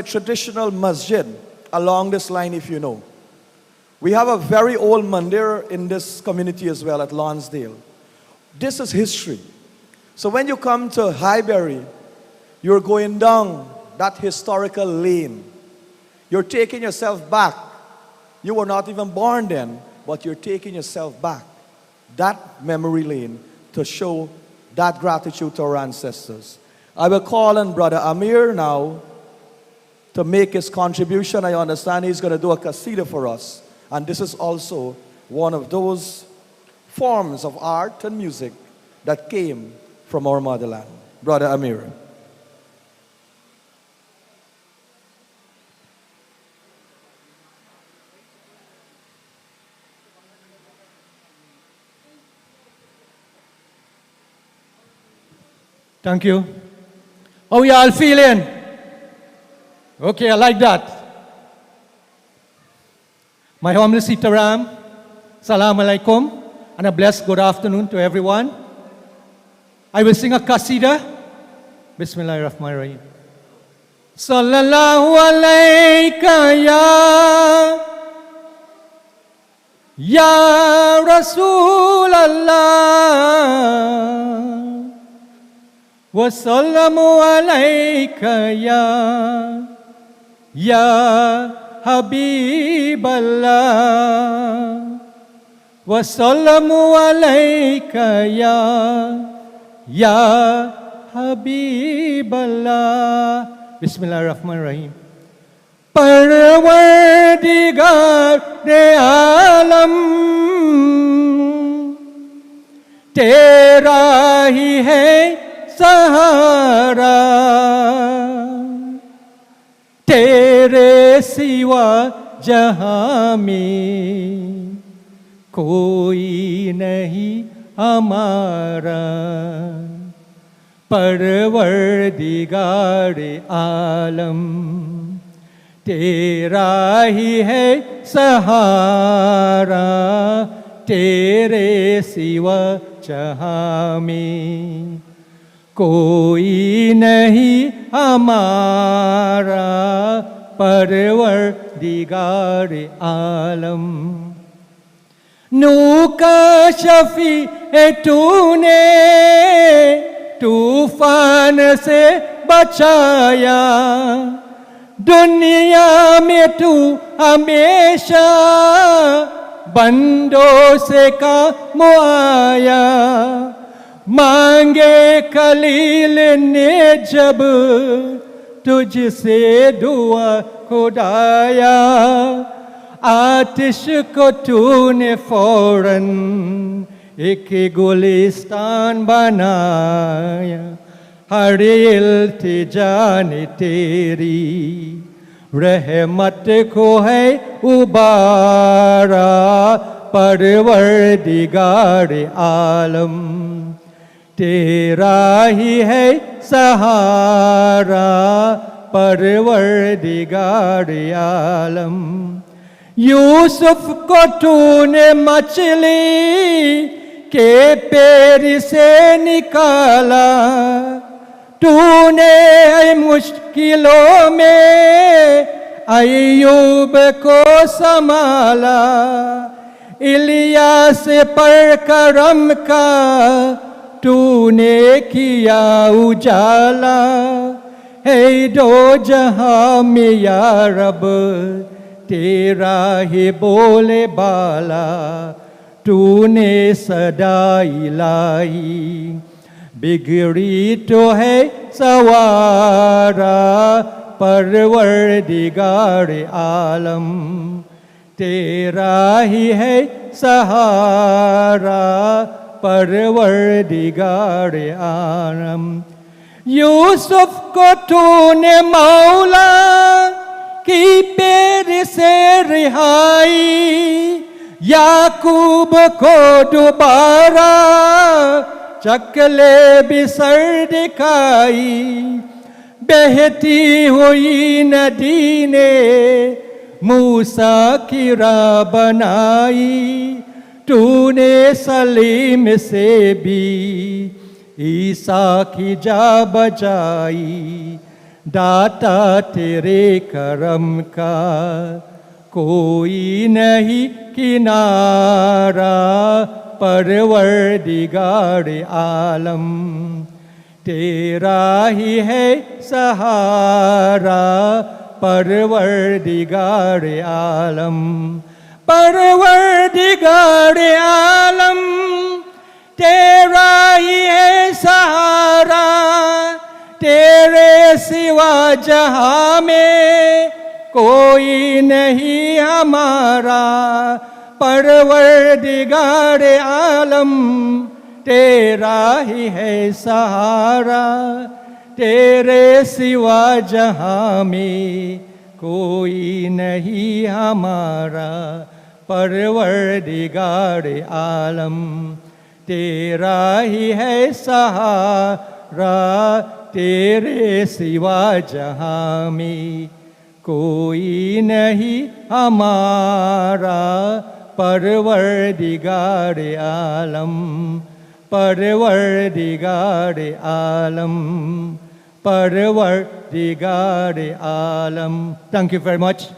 traditional masjid along this line, if you know. We have a very old mandir in this community as well at Lonsdale. This is history. So when you come to Highbury, you're going down that historical lane. You're taking yourself back. You were not even born then, but you're taking yourself back. That memory lane to show that gratitude to our ancestors. I will call on Brother Amir now to make his contribution. I understand he's going to do a qasida for us. And this is also one of those forms of art and music that came from our motherland. Brother Amir. Thank you. How are you all feeling? Okay, I like that. My humble Sitaram, Salam Alaikum, and a blessed good afternoon to everyone. I will sing a qasida. Bismillahirrahmanirrahim. Sallallahu alayka ya Rasulallah. Wassalamu alayka ya Habiballah. Wassalamu alayka ya Habiballah. Bismillahirrahmanirrahim. Parwardigar de alam, tera hi hai सहारा, तेरे सिवा जहां में कोई नहीं हमारा. परवरदिगार आलम, तेरा ही है सहारा, तेरे सिवा जहां में कोई नहीं हमारा. परवरदिगार आलम, नू का शफी है तूने, तूफान से बचाया. दुनिया में तू हमेशा बंदों से काम आया. मांगे खलील ने जब तुझसे दुआ खुदाया. आतिश को तूने फौरन एक गुलिस्तान बनाया. हर इल्तिजा ने तेरी रहमत को है उबारा. परवरदिगार आलम, तेरा ही है सहारा परवरदिगार आलम। यूसुफ को तूने मछली के पैर से निकाला, तूने मुश्किलों में अय्यूब को संभाला। इलियास पर करम का तूने किया उजाला, है दो जहां में या रब तेरा ही बोले बाला। तूने सदा इलाही बिगड़ी तो है सवारा परवरदिगार आलम। तेरा ही है सहारा परवरदिगार आलम। यूसुफ को तूने मौला की पैर से रिहाई, याकूब को दोबारा चकले बिसर दिखाई। बहती हुई नदी ने मूसा की राह बनाई, तूने सलीम से भी ईसा की जा बचाई। दाता तेरे करम का कोई नहीं किनारा परवरदिगार आलम। तेरा ही है सहारा परवरदिगार आलम। परवरदिगार आलम तेरा ही है सहारा, तेरे सिवा जहां में कोई नहीं हमारा। परवरदिगार आलम तेरा ही है सहारा, तेरे सिवा जहां में कोई नहीं हमारा। परवरदिगार आलम तेरा ही है सहारा, तेरे सिवा जहां में कोई नहीं हमारा। परवरदिगार आलम, परवरदिगार आलम, परवरदिगार आलम। Thank you very much.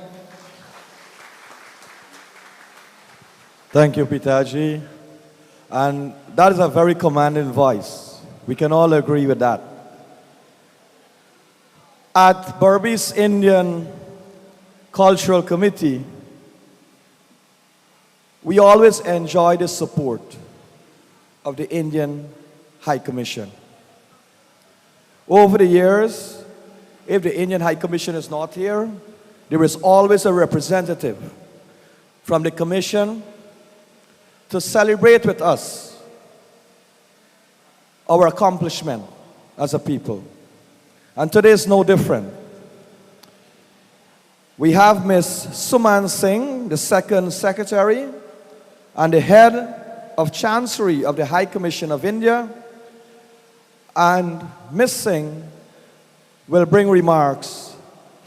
Thank you, Pitaji. And that is a very commanding voice. We can all agree with that. At Berbice Indian Cultural Committee, we always enjoy the support of the Indian High Commission. Over the years, if the Indian High Commission is not here, there is always a representative from the Commission to celebrate with us our accomplishment as a people. And today is no different. We have Ms. Suman Singh, the second secretary and the head of Chancery of the High Commission of India. And Ms. Singh will bring remarks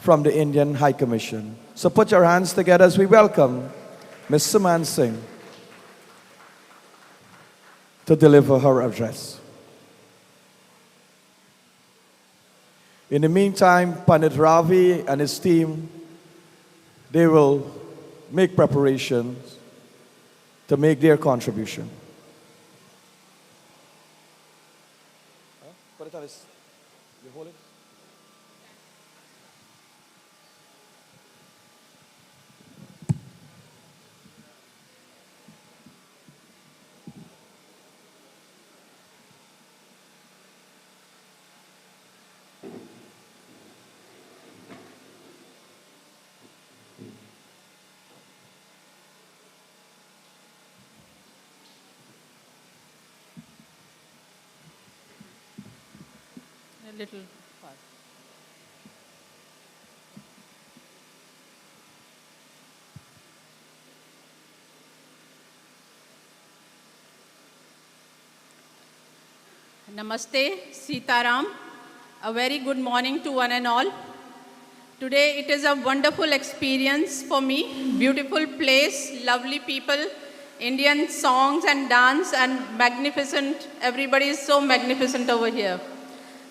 from the Indian High Commission. So put your hands together as we welcome Ms. Suman Singh to deliver her address. In the meantime, Pandit Ravi and his team, they will make preparations to make their contribution. A little fast. Namaste, Sitaram. A very good morning to one and all. Today it is a wonderful experience for me. Beautiful place, lovely people, Indian songs and dance and magnificent. Everybody is so magnificent over here.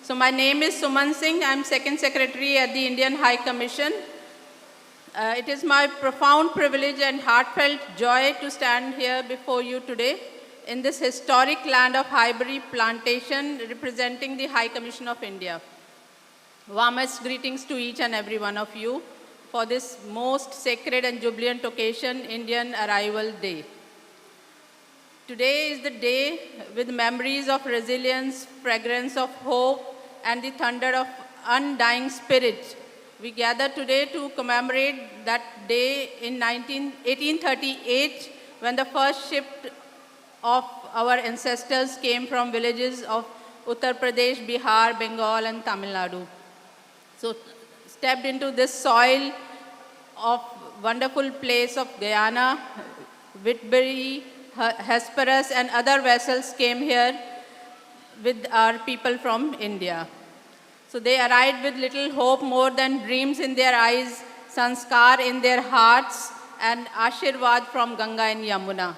So my name is Suman Singh. I'm Second Secretary at the Indian High Commission. It is my profound privilege and heartfelt joy to stand here before you today in this historic land of Highbury plantation representing the High Commission of India. Warmest greetings to each and every one of you for this most sacred and jubilant occasion, Indian Arrival Day. Today is the day with memories of resilience, fragrance of hope, and the thunder of undying spirit. We gather today to commemorate that day in 1838 when the first ship of our ancestors came from villages of Uttar Pradesh, Bihar, Bengal, and Tamil Nadu. So stepped into this soil of wonderful place of Guyana, Whitby, Hesperus, and other vessels came here with our people from India. So they arrived with little hope, more than dreams in their eyes, sanskar in their hearts, and ashirwad from Ganga and Yamuna.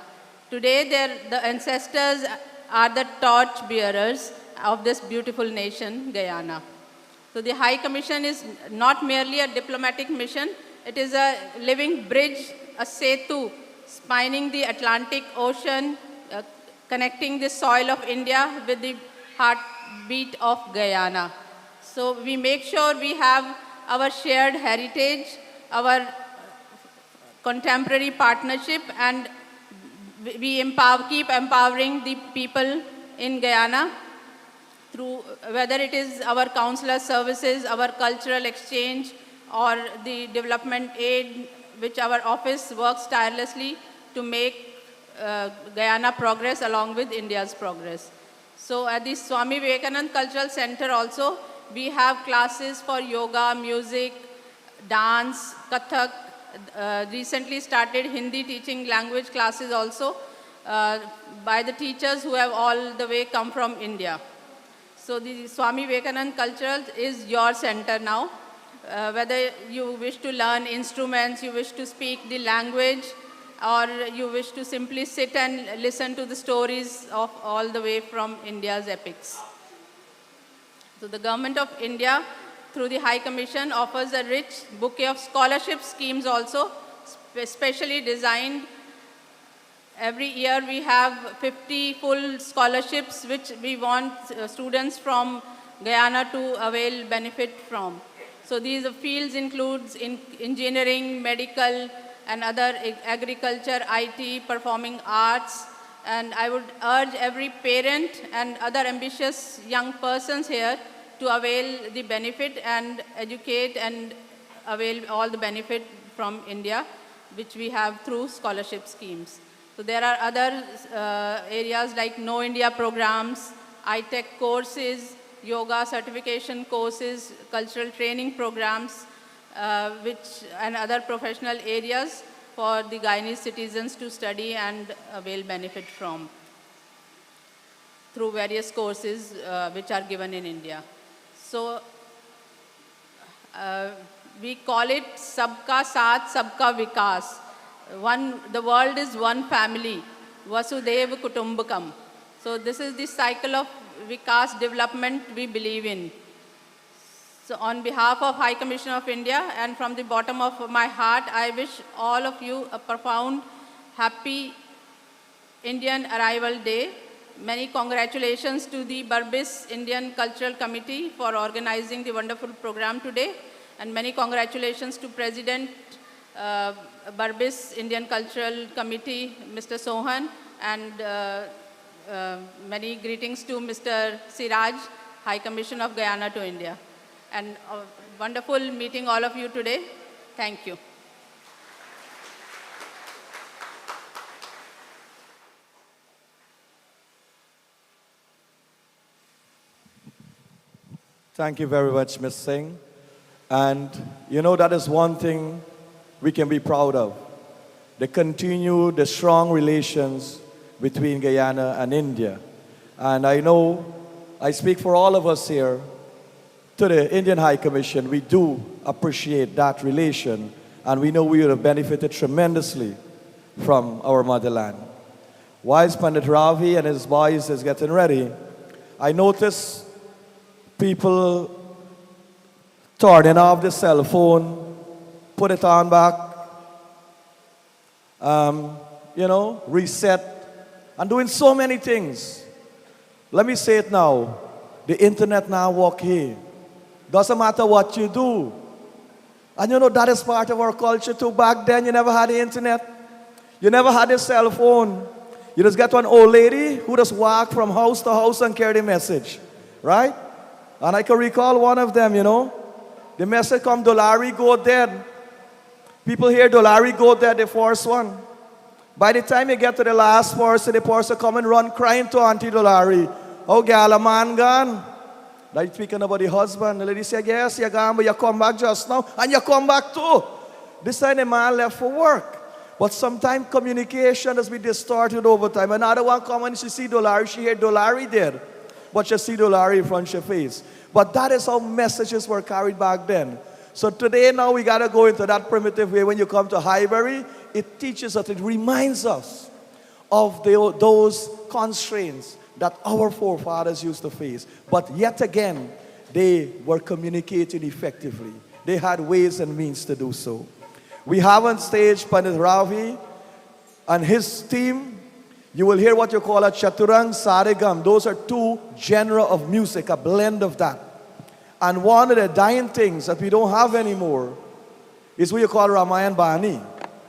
Today, the ancestors are the torch bearers of this beautiful nation, Guyana. So the High Commission is not merely a diplomatic mission, it is a living bridge, a setu, spanning the Atlantic Ocean, connecting the soil of India with the heartbeat of Guyana. So we make sure we have our shared heritage, our contemporary partnership, and we keep empowering the people in Guyana through whether it is our consular services, our cultural exchange, or the development aid, which our office works tirelessly to make Guyana progress along with India's progress. So at the Swami Vivekananda Cultural Center also, we have classes for yoga, music, dance, Kathak. Recently started Hindi teaching language classes also by the teachers who have all the way come from India. So the Swami Vivekananda Cultural is your center now. Whether you wish to learn instruments, you wish to speak the language, or you wish to simply sit and listen to the stories of all the way from India's epics. So the Government of India, through the High Commission, offers a rich bouquet of scholarship schemes also, specially designed. Every year we have 50 full scholarships which we want students from Guyana to avail benefit from. So these fields includes engineering, medical, and other agriculture, IT, performing arts. And I would urge every parent and other ambitious young persons here to avail the benefit and educate and avail all the benefit from India, which we have through scholarship schemes. So there are other areas like Know India programs, iTech courses, yoga certification courses, cultural training programs, and other professional areas for the Guyanese citizens to study and avail benefit from through various courses which are given in India. So we call it Sabka Saath, Sabka Vikas. The world is one family, Vasudhaiva Kutumbakam. So this is the cycle of Vikas development we believe in. So on behalf of High Commission of India and from the bottom of my heart, I wish all of you a profound, happy Indian Arrival Day. Many congratulations to the Berbice Indian Cultural Committee for organizing the wonderful program today. And many congratulations to President Berbice Indian Cultural Committee, Mr. Sohan, and many greetings to Mr. Siraj, High Commission of Guyana to India. And wonderful meeting all of you today. Thank you. Thank you very much, Ms. Singh. And you know, that is one thing we can be proud of. The strong relations between Guyana and India. And I know I speak for all of us here, to the Indian High Commission, we do appreciate that relation, and we know we would have benefited tremendously from our motherland. Whilst Pandit Ravi and his boys is getting ready, I notice people turning off the cell phone, put it on back, reset, and doing so many things. Let me say it now. The internet now work here. Doesn't matter what you do. And that is part of our culture too. Back then, you never had the internet. You never had a cell phone. You just get one old lady who just walk from house to house and carry the message. Right? And I can recall one of them, The message come, Dolari go dead. People hear Dolari go dead, the first one. By the time you get to the last person, the person come and run crying to Auntie Dolari. Oh, gal, a man gone. Like speaking about the husband. The lady said, yes, you're gone, but you come back just now. And you come back too. This time the man left for work. But sometimes communication has been distorted over time. Another one come and she see Dolari, she hear Dolari dead. But she see Dolari in front of her face. But that is how messages were carried back then. So today now we got to go into that primitive way. When you come to Highbury, it teaches us, it reminds us of those constraints that our forefathers used to face. But yet again, they were communicating effectively. They had ways and means to do so. We have on stage Pandit Ravi and his team. You will hear what you call a chaturang sarigam. Those are two genres of music, a blend of that. And one of the dying things that we don't have anymore is what you call Ramayan Bani.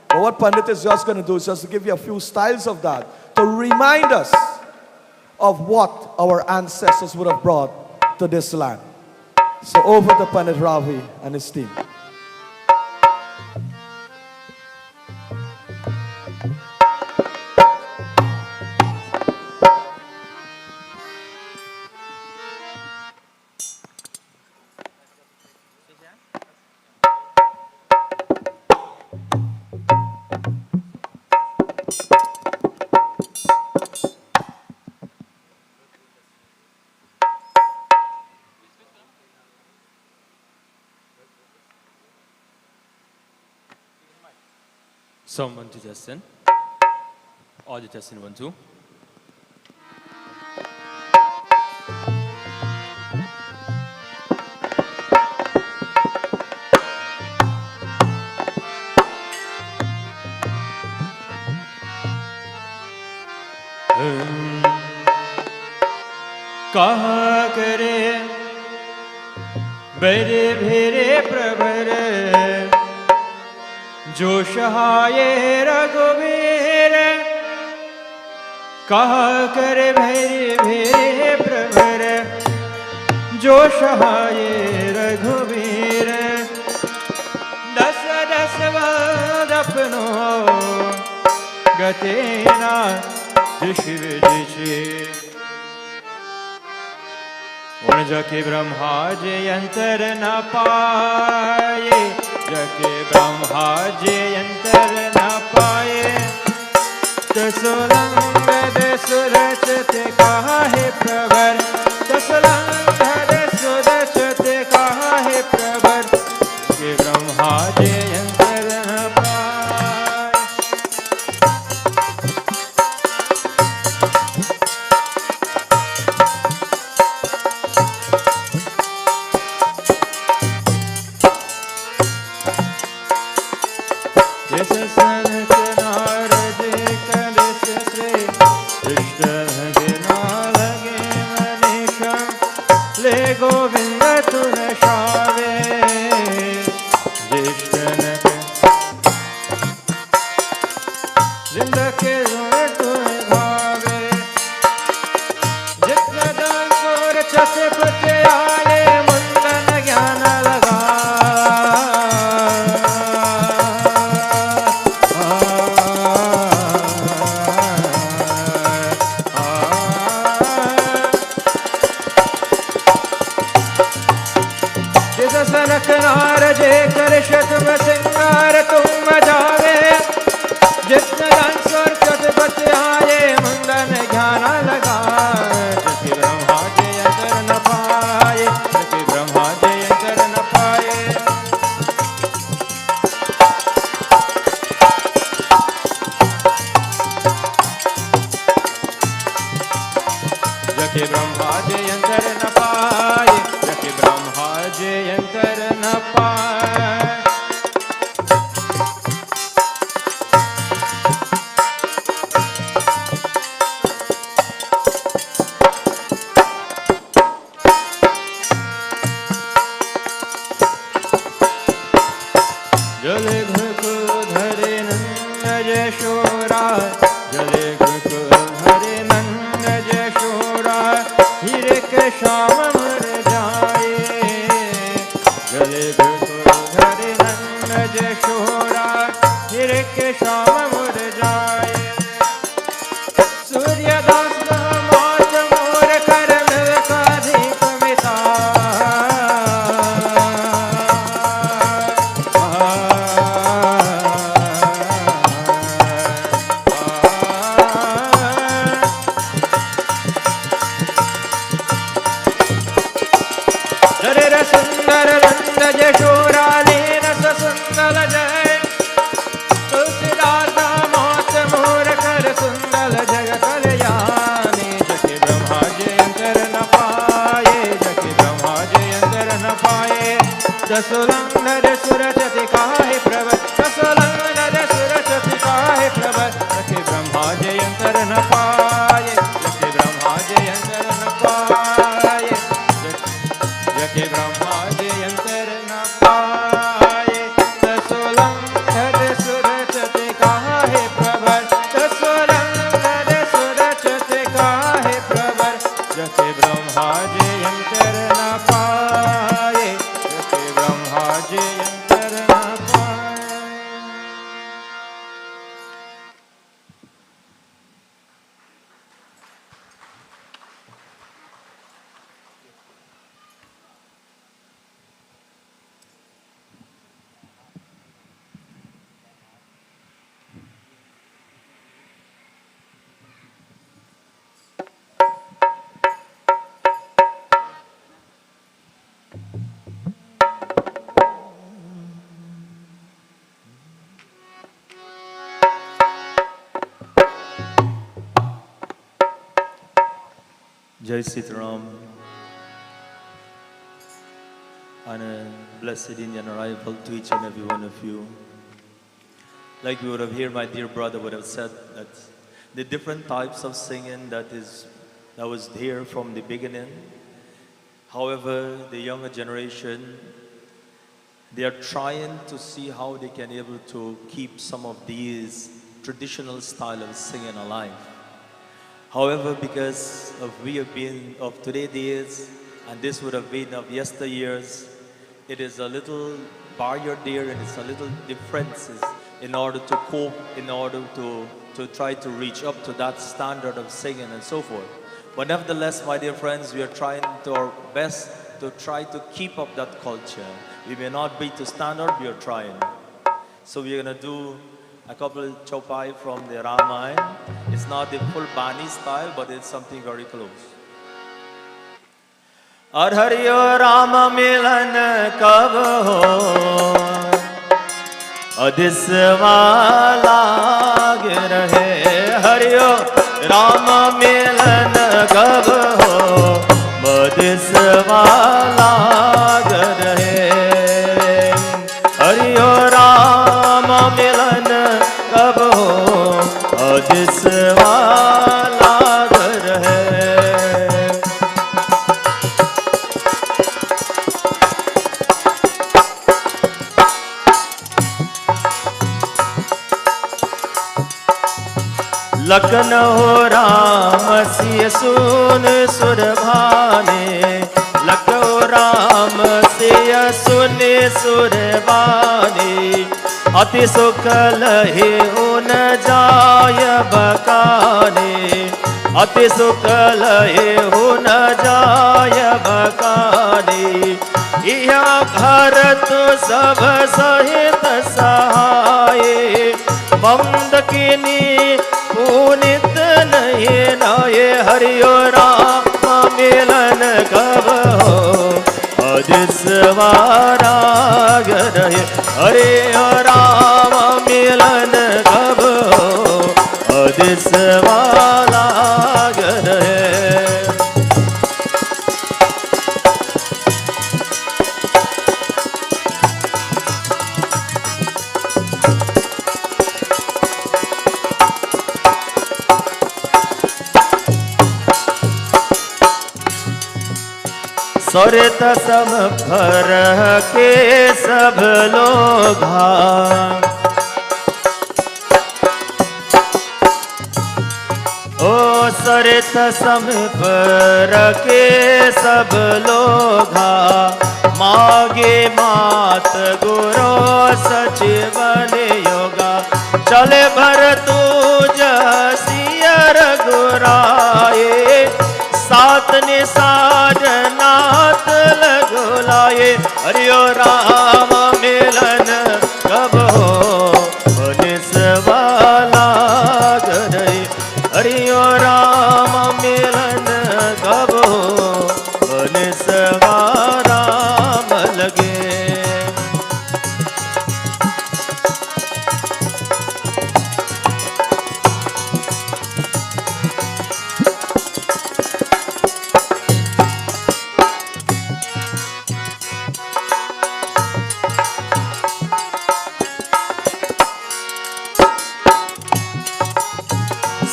But what Pandit is just going to do is just to give you a few styles of that to remind us of what our ancestors would have brought to this land. So over to Pandit Ravi and his team. Someone to testing. Audio testing 1, 2. कहा करे बड़े भेरे प्रभर जो सहाये रघुवीर कहा करे भेरे भेरे प्रभर जो सहाये रघुवीर दस दस वदपनो गतेना शिव जी उन जके ब्रह्मा जे अंतर न पाए जके ब्रह्मा जे अंतर न पाए तसुलंग सुरचते कहा है प्रभर तसुलंग सुरचते कहा है प्रभर के ब्रह्मा जे अंतर न पाए गोविंद तुन शावे जिष्ट घृक धरे नंद यशोरा जले घृक धरे नंद यशोरा हीरे के श्याम मर जाए जले घृक धरे नंद यशोरा हीरे के श्याम मर जाए सूर्यदास मात मोर कर मिल का दीप मिता जरे रे सुंदर नंद यशोरा ने रस सुंदर जय तुलसीदास मात मोर कर सुंदर जग कल्याणी जके ब्रह्मा जयंतर न पाए जके ब्रह्मा जयंतर न पाए दसुलंधर सुरचति काहे प्रवर दसुलंधर सुरचति काहे प्रवर जके ब्रह्मा जयंतर न पाए जके ब्रह्मा जयंतर न पाए जके ब्रह्मा जयंतर न पाए दसुलंधर सुरचति काहे प्रवर दसुलंधर सुरचति काहे प्रवर जके ब्रह्मा जयंतर न पाए जके ब्रह्मा जयंतर न पाए Jai Sitaram, and a blessed Indian arrival to each and every one of you. Like we would have heard, my dear brother would have said that the different types of singing that was there from the beginning. However, the younger generation, they are trying to see how they can be able to keep some of these traditional style of singing alive. However, because we have been of today days, and this would have been of yesteryears, it is a little barrier there, and it's a little differences in order to cope, in order to try to reach up to that standard of singing and so forth. But nevertheless, my dear friends, we are trying to our best to try to keep up that culture. We may not be to standard, we are trying. So we're going to do a couple of chopai from the Ramayana. It's not the full Bani style, but it's something very close. Hariyo Rama milan kab ho adiswa lag rahe Hariyo Rama milan kab ho adiswa lag rahe Hariyo Rama milan kab ho adiswa lag rahe Lakhan हो राम सिय सुन सुरभाने लखो राम सिय सुन सुरभाने अति सुख लहे उन जाय बकाने अति सुख लहे उन जाय बकाने इहा भरत सब सहित सहाय मंदकिनी पुनित नहीं नाये हरियो राम मिलन कब हो अदिस्वाराग रहे हरियो राम मिलन कब हो अदिस्वाराग रहे सरित सम भर के सब लोग ओ सरित सम भर के सब लोग मागे मात गुरु सचिवन योगा चले भर तूज सियर गुराए सात निसार नाथ लगुलाए हरियो राम मिलन कब हो निसवाला गरे हरियो राम मिलन कब हो निसवारा लगे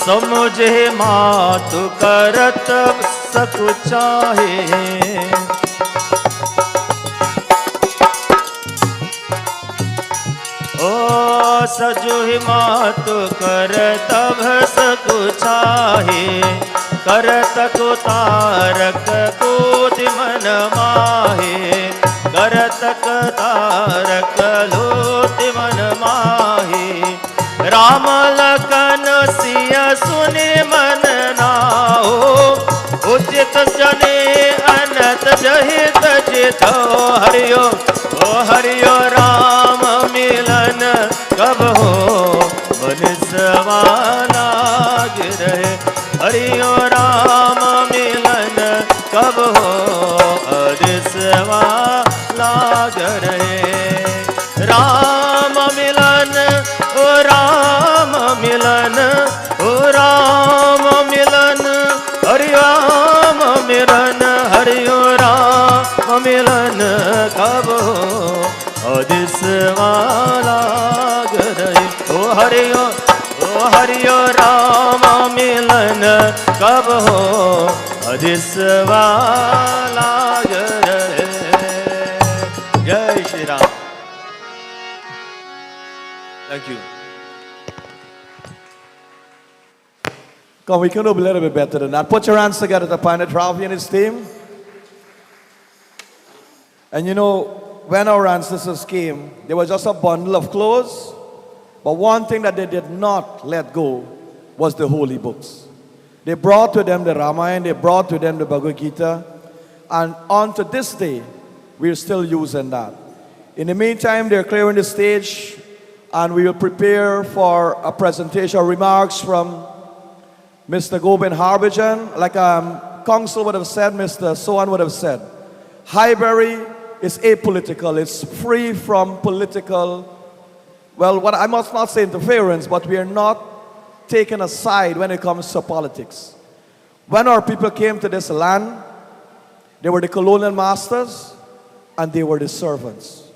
समुझे मातु करत सकु चाहे ओ सजुहि मातु करत सकु चाहे करत को तारक कोटि मन माहे करत तारक लोटि मन माहे राम लखन सिया सुने मन नाओ उचित जने अनत जहित जितो हरियो ओ हरियो राम मिलन कब हो बनिसवाला गिरहे हरियो राम मिलन कब हो अदिसवाला गिरहे राम मिलन ओ राम मिलन ओ राम मिलन हरि राम मिलन हरियो राम मिलन कब हो दिसवाला गरे ओ हरियो राम मिलन कब हो दिसवाला गरे जय Shri Ram Thank you. Come, we can do a little bit better than that. Put your hands together to Planet Ravi and his team. And you know, when our ancestors came, they were just a bundle of clothes. But one thing that they did not let go was the holy books. They brought with them the Ramayana, they brought with them the Bhagavad Gita. And on to this day, we're still using that. In the meantime, they're clearing the stage. And we will prepare for a presentation, remarks from Mr. Gobind Harbijan. Like Council would have said, Mr. Sohan would have said, Highbury is apolitical. It's free from political, well, what I must not say interference, but we are not taking a side when it comes to politics. When our people came to this land, they were the colonial masters and they were the servants.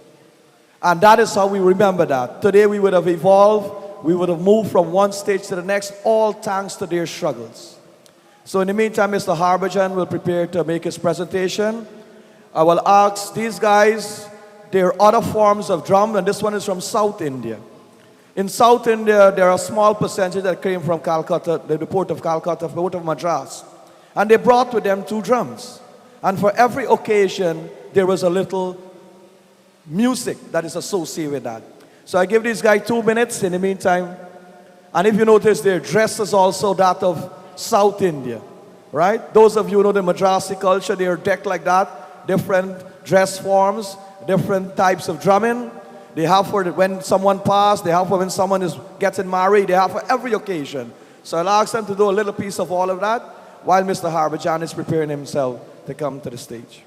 And that is how we remember that. Today we would have evolved, we would have moved from one stage to the next, all thanks to their struggles. So in the meantime, Mr. Harbijan will prepare to make his presentation. I will ask these guys, there are other forms of drum, and this one is from South India. In South India, there are a small percentage that came from Calcutta, the port of Calcutta, the port of Madras. And they brought with them 2 drums. And for every occasion, there was a little music that is associated with that. So I give these guys 2 minutes in the meantime. And if you notice, their dress is also that of South India, right? Those of you who know the Madrasi culture, they are decked like that. Different dress forms, different types of drumming. They have for when someone passed, they have for when someone is getting married, they have for every occasion. So I'll ask them to do a little piece of all of that while Mr. Harbijan is preparing himself to come to the stage.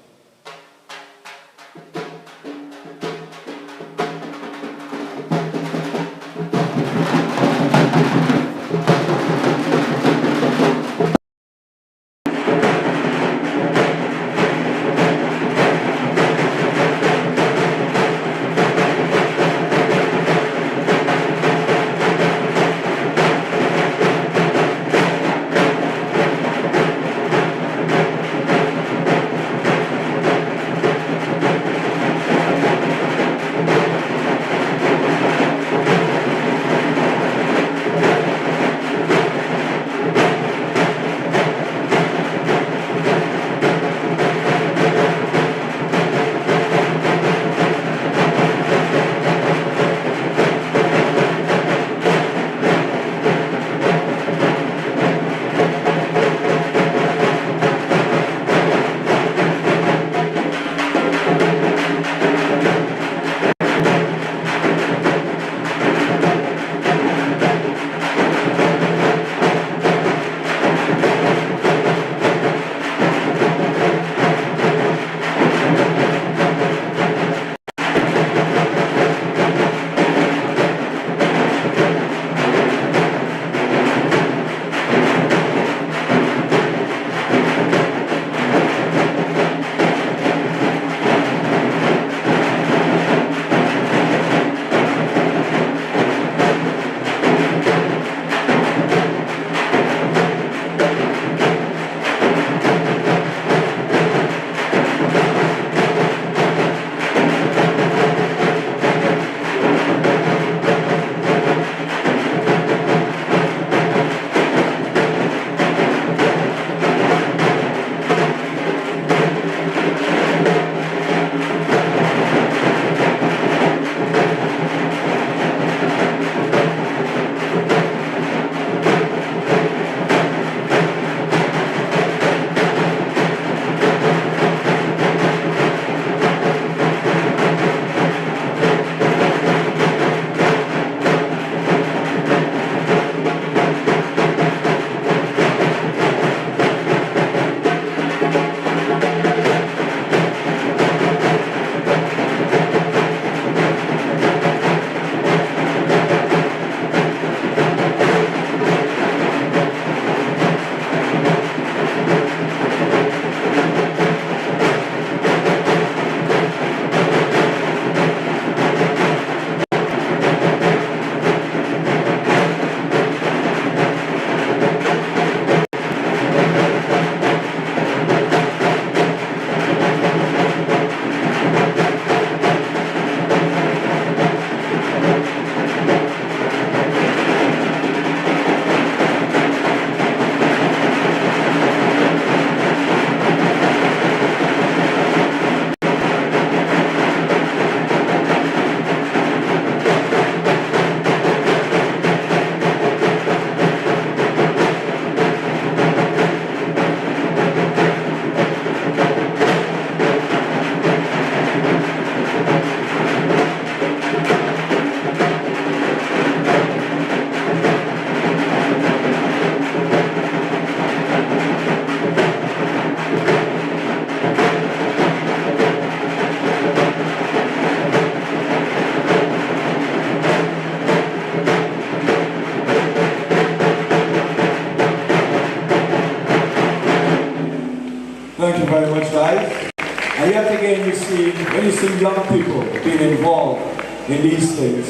And yet again, you see, when you see young people being involved in these things,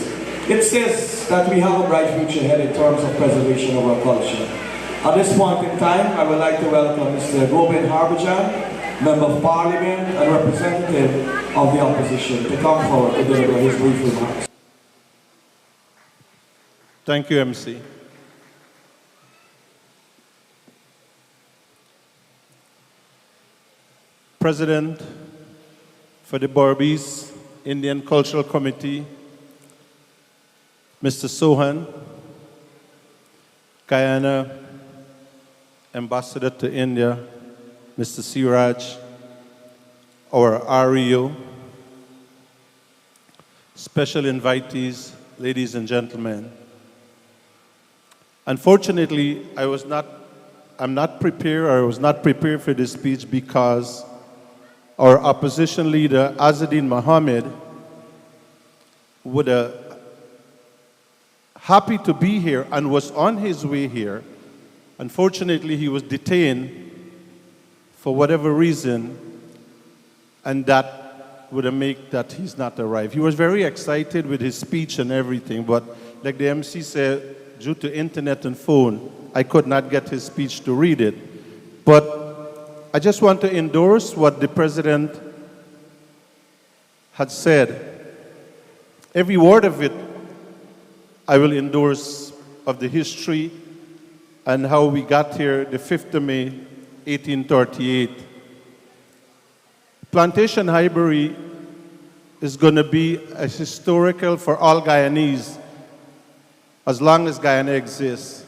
it says that we have a bright future ahead in terms of preservation of our culture. At this point in time, I would like to welcome Mr. Robin Harbajan, Member of Parliament and representative of the opposition, to come forward to deliver his brief remarks. Thank you, MC. President for the Berbice Indian Cultural Committee, Mr. Sohan, Guyana Ambassador to India, Mr. Siraj, our REO, special invitees, ladies and gentlemen. Unfortunately, I was not prepared for this speech because our opposition leader, Azadin Mohammed, would happy to be here and was on his way here. Unfortunately, he was detained for whatever reason, and that would make that he's not arrived. He was very excited with his speech and everything, but like the MC said, due to internet and phone, I could not get his speech to read it. But I just want to endorse what the President had said. Every word of it, I will endorse, of the history and how we got here the 5th of May, 1838. Plantation Highbury is going to be a historical for all Guyanese as long as Guyana exists.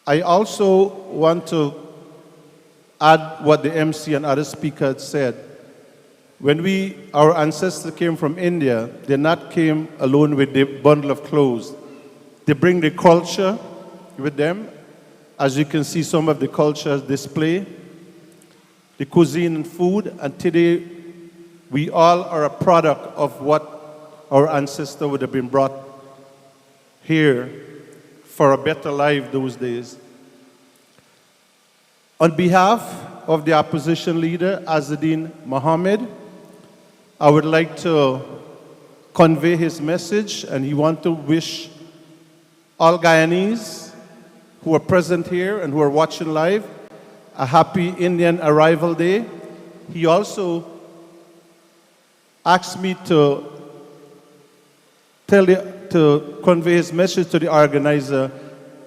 I also want to add what the MC and other speakers said. When our ancestors came from India, they not came alone with the bundle of clothes. They bring the culture with them. As you can see, some of the cultures display, the cuisine and food, and today we all are a product of what our ancestors would have been brought here for a better life those days. On behalf of the opposition leader, Azadin Mohammed, I would like to convey his message, and he wants to wish all Guyanese who are present here and who are watching live a happy Indian Arrival Day. He also asked me to convey his message to the organizer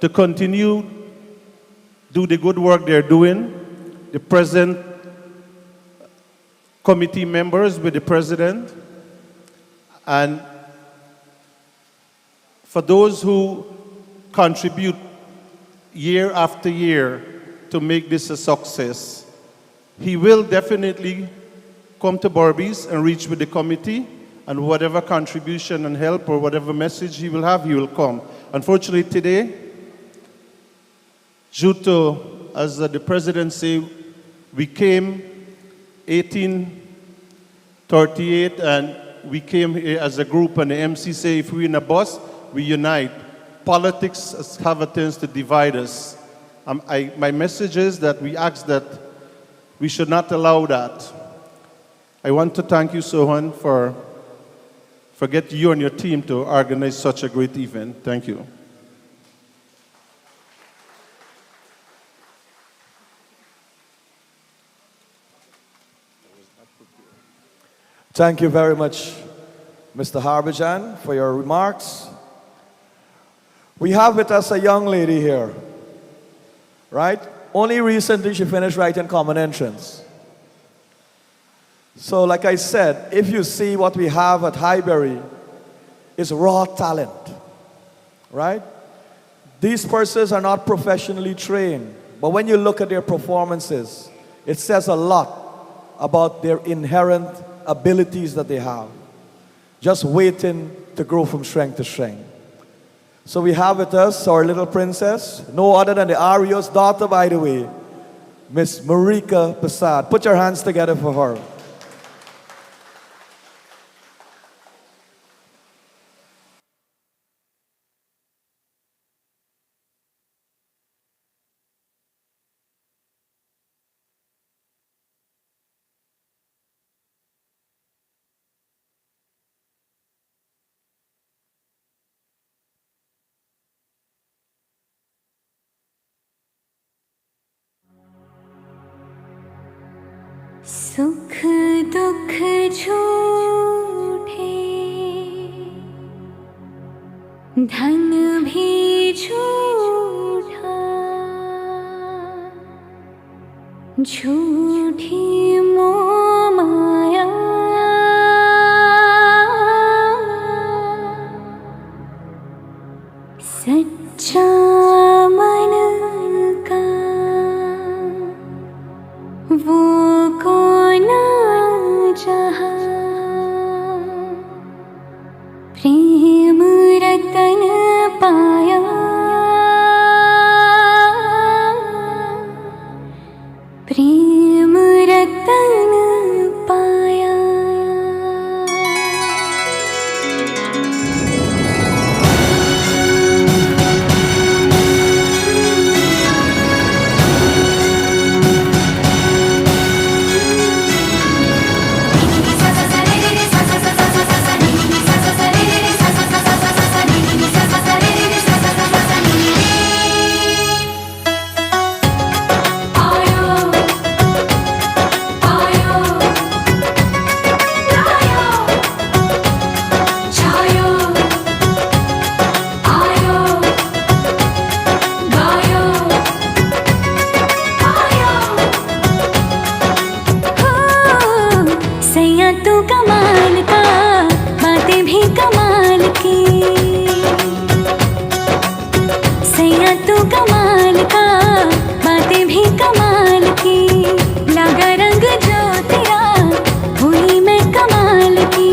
to continue do the good work they're doing. The present committee members with the president, and for those who contribute year after year to make this a success. He will definitely come to Berbice and reach with the committee, and whatever contribution and help or whatever message he will have, he will come. Unfortunately today, due to, as the president said, we came 1838 and we came here as a group, and the MC say if we're in a bus, we unite. Politics have a tendency to divide us. My message is that we ask that we should not allow that. I want to thank you, Sohan, for getting you and your team to organize such a great event. Thank you. Thank you very much, Mr. Harbajan, for your remarks. We have with us a young lady here, right? Only recently she finished writing Common Entrance. So like I said, if you see what we have at Highbury, it's raw talent, right? These persons are not professionally trained, but when you look at their performances, it says a lot about their inherent abilities that they have, just waiting to grow from strength to strength. So we have with us our little princess, no other than the Ario's daughter, by the way, Miss Marika Prasad. Put your hands together for her. सुख दुख झूठे धन भी झूठा झूठी मोह माया सच्चा मन का वो कौन जहाँ प्रेम रतन पाया प्रेम रतन पाया सैया तू कमाल का बातें भी कमाल की सैया तू कमाल का बातें भी कमाल की लगा रंग जो तेरा हुई मैं कमाल की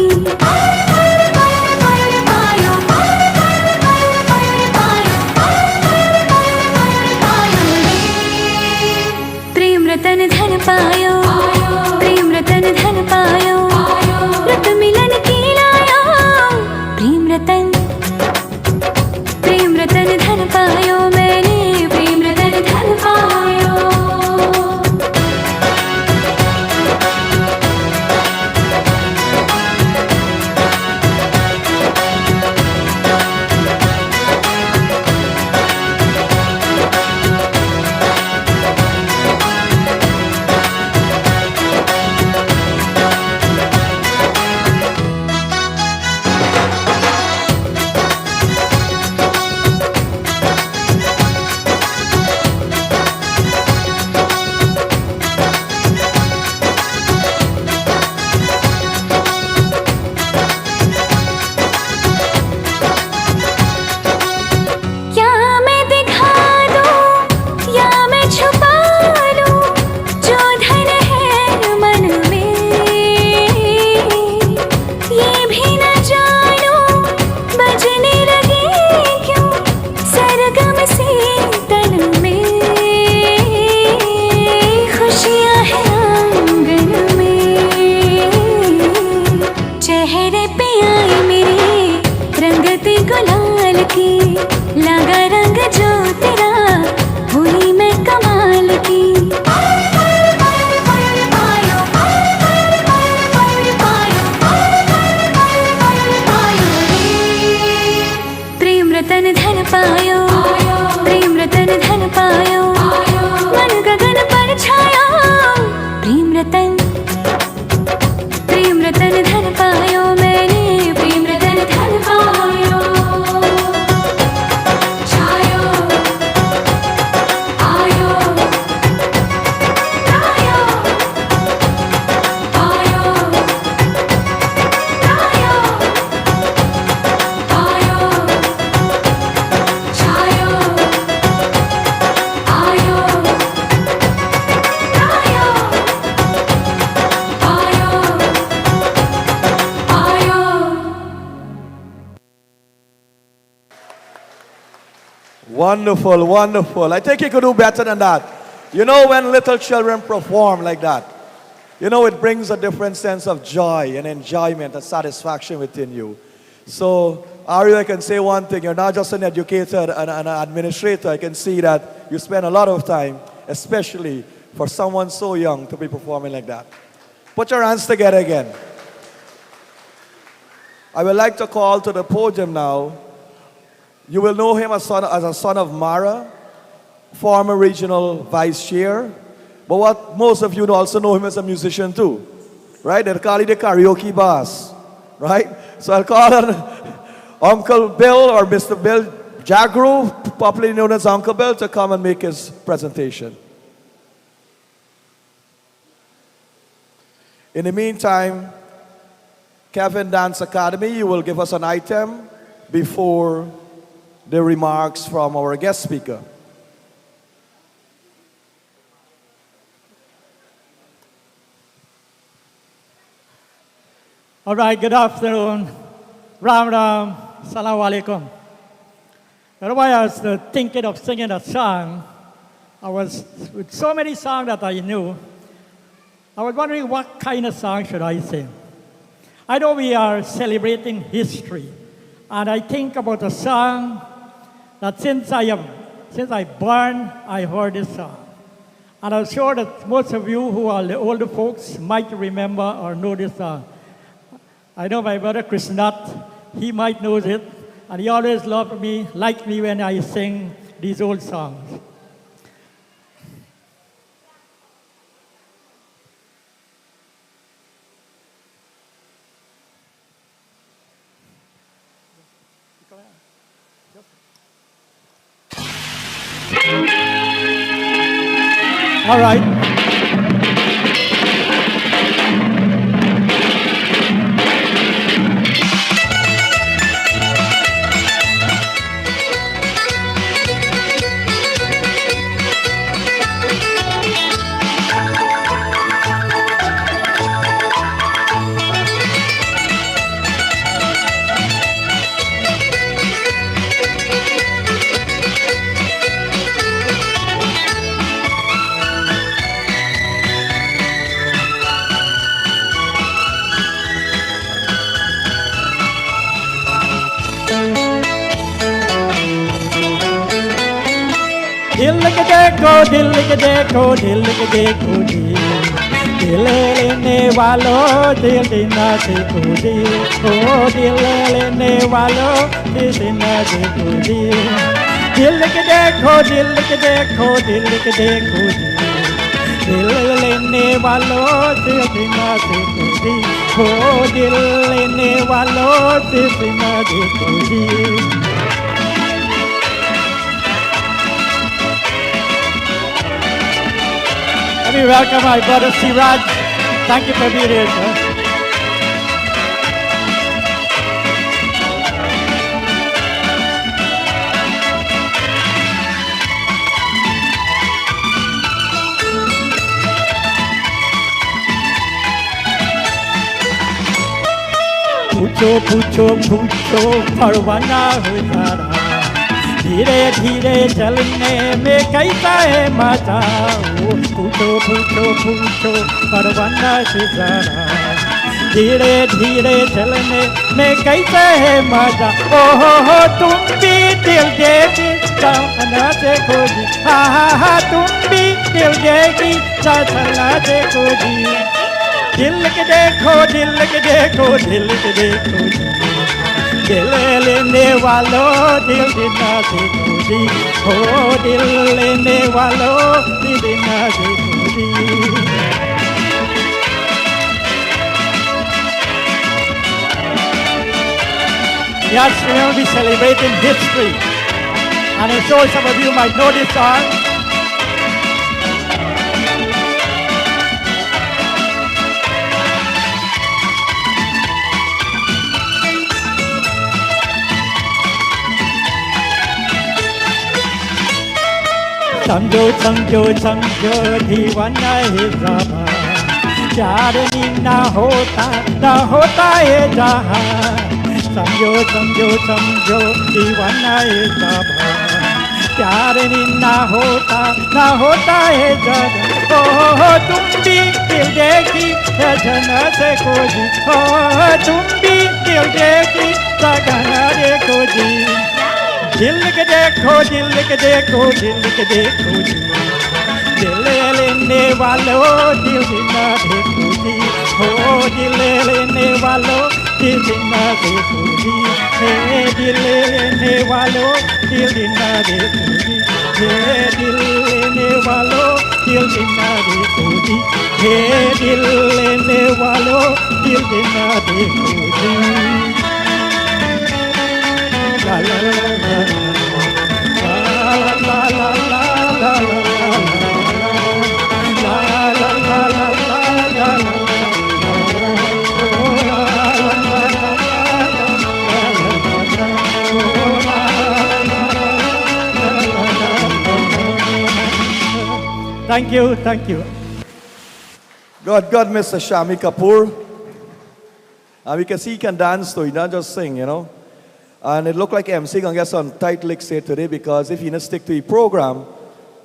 प्रेम रतन धन पायो प्रेम रतन धन पायो रत मिलन की लायो प्रेम रतन धन पायो मैंने प्रेम रतन धन पायो Wonderful, wonderful. I think you could do better than that. You know, when little children perform like that, you know, it brings a different sense of joy and enjoyment and satisfaction within you. So, Ari, I can say one thing. You're not just an educator and an administrator. I can see that you spend a lot of time, especially for someone so young to be performing like that. Put your hands together again. I would like to call to the podium now. You will know him as a son of Mara, former regional vice chair, But what most of you also know him as a musician too, right? They call him the karaoke boss, right? So I'll call on Uncle Bill or Mr. Bill Jagru, popularly known as Uncle Bill, to come and make his presentation. In the meantime, Kevin Dance Academy, you will give us an item before the remarks from our guest speaker. All right, good afternoon. Ram Ram, Salam Alaikum. While I was thinking of singing a song, I was with so many songs that I knew, I was wondering what kind of song should I sing. I know we are celebrating history, and I think about a song that since I born, I heard this song. And I'm sure that most of you who are the older folks might remember or know this song. I know my brother Krishnat, he might know it, and he always loved me, liked me when I sing these old songs. All right. दिल के देखो दिल के देखो दिल लेने वालों दिल देना देखो दिल लेने वालों दिल देना देखो दिल के देखो दिल के देखो दिल के देखो दिल लेने वालों दिल देना देखो दिल लेने वालों दिल देना देखो Let me welcome my brother Siraj. Thank you for being here, sir. पूछो पूछो पूछो परवाना हो सारा धीरे धीरे चलने में कैसा है मजा पूछो पूछो पूछो परवाना से जरा धीरे धीरे चलने में कैसा है मजा ओहो तुम भी दिल देगी चलना देखो जी हा तुम भी दिल देगी चलना देखो जी दिल के देखो दिल के देखो दिल के देखो दिल लेने वालों दिल देना देखो जी हो दिल लेने वालों दिल देना देखो जी Yes, we will be celebrating history, and I'm sure some of you might know this song. समझो समझो समझो दीवाना है ज़मा प्यार ना होता है जहाँ समझो समझो समझो दीवाना है ज़मा प्यार ना होता है जहाँ ओह तुम भी दिल देखी सजना देखो जी ओह तुम भी दिल देखी सजना देखो जी दिल के देखो दिल के देखो दिल के देखो दिल लेने वालों दिल देना देखो जी हो दिल लेने वालों दिल देना देखो जी दिल लेने वालों दिल देना देखो जी हे दिल लेने वालों दिल देना देखो जी, हे दिल लेने वालों दिल देना देखो जी। La la la la la la la la la Thank you, thank you. God, Mr. Shami Kapoor. And we can see he can dance too, he not just sing, you know. And it looked like MC gonna get some tight licks here today because if he not stick to the program,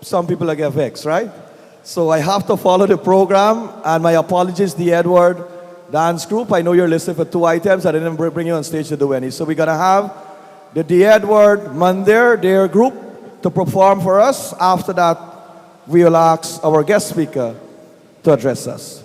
some people will get vexed, right? So I have to follow the program, and my apologies, the Edward Dance Group. I know you're listed for 2 items. I didn't bring you on stage to do any. So we're gonna have the Edward Mandir, their group, to perform for us. After that, we will ask our guest speaker to address us.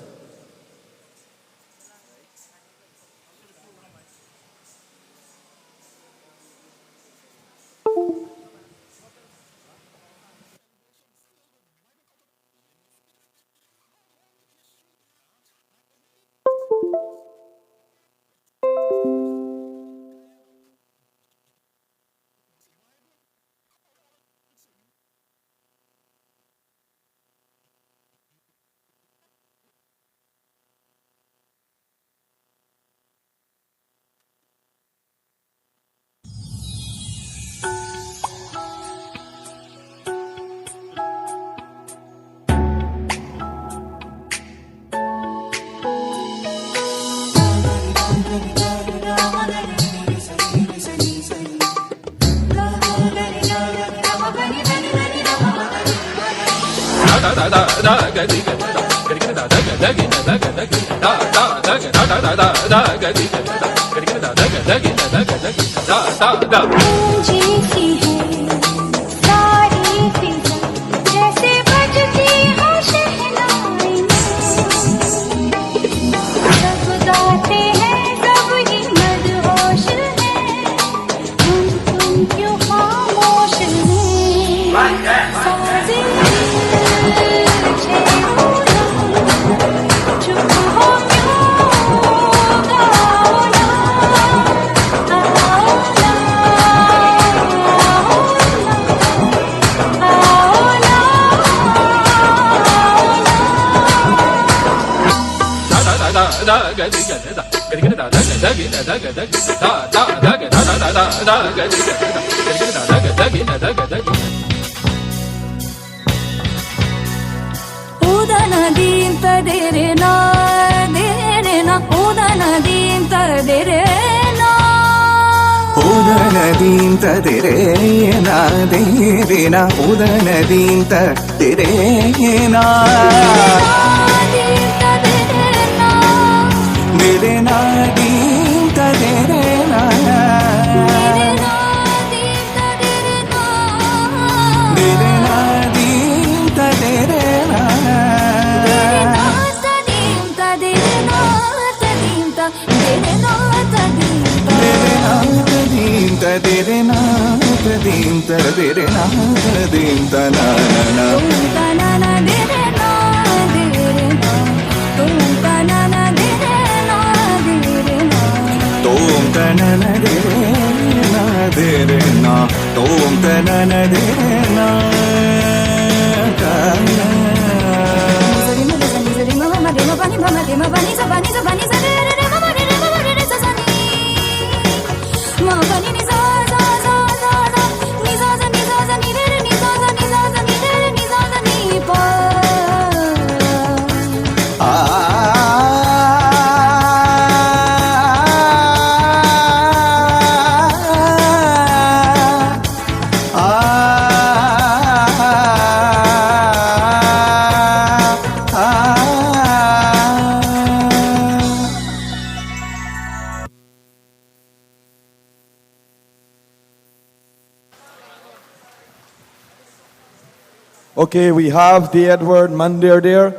Okay, we have the Edward Mandir there.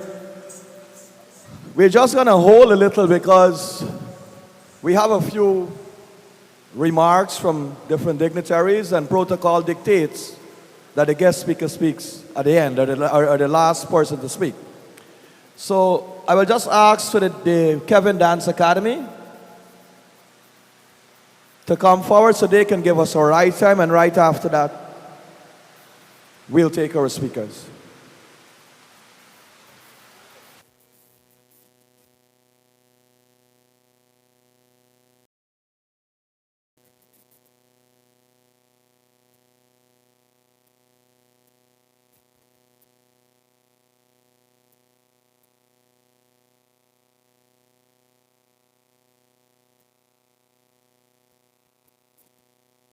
We're just going to hold a little because we have a few remarks from different dignitaries, and protocol dictates that the guest speaker speaks at the end, or the last person to speak. So I will just ask for the Kevin Dance Academy to come forward so they can give us our right time, and right after that, we'll take our speakers.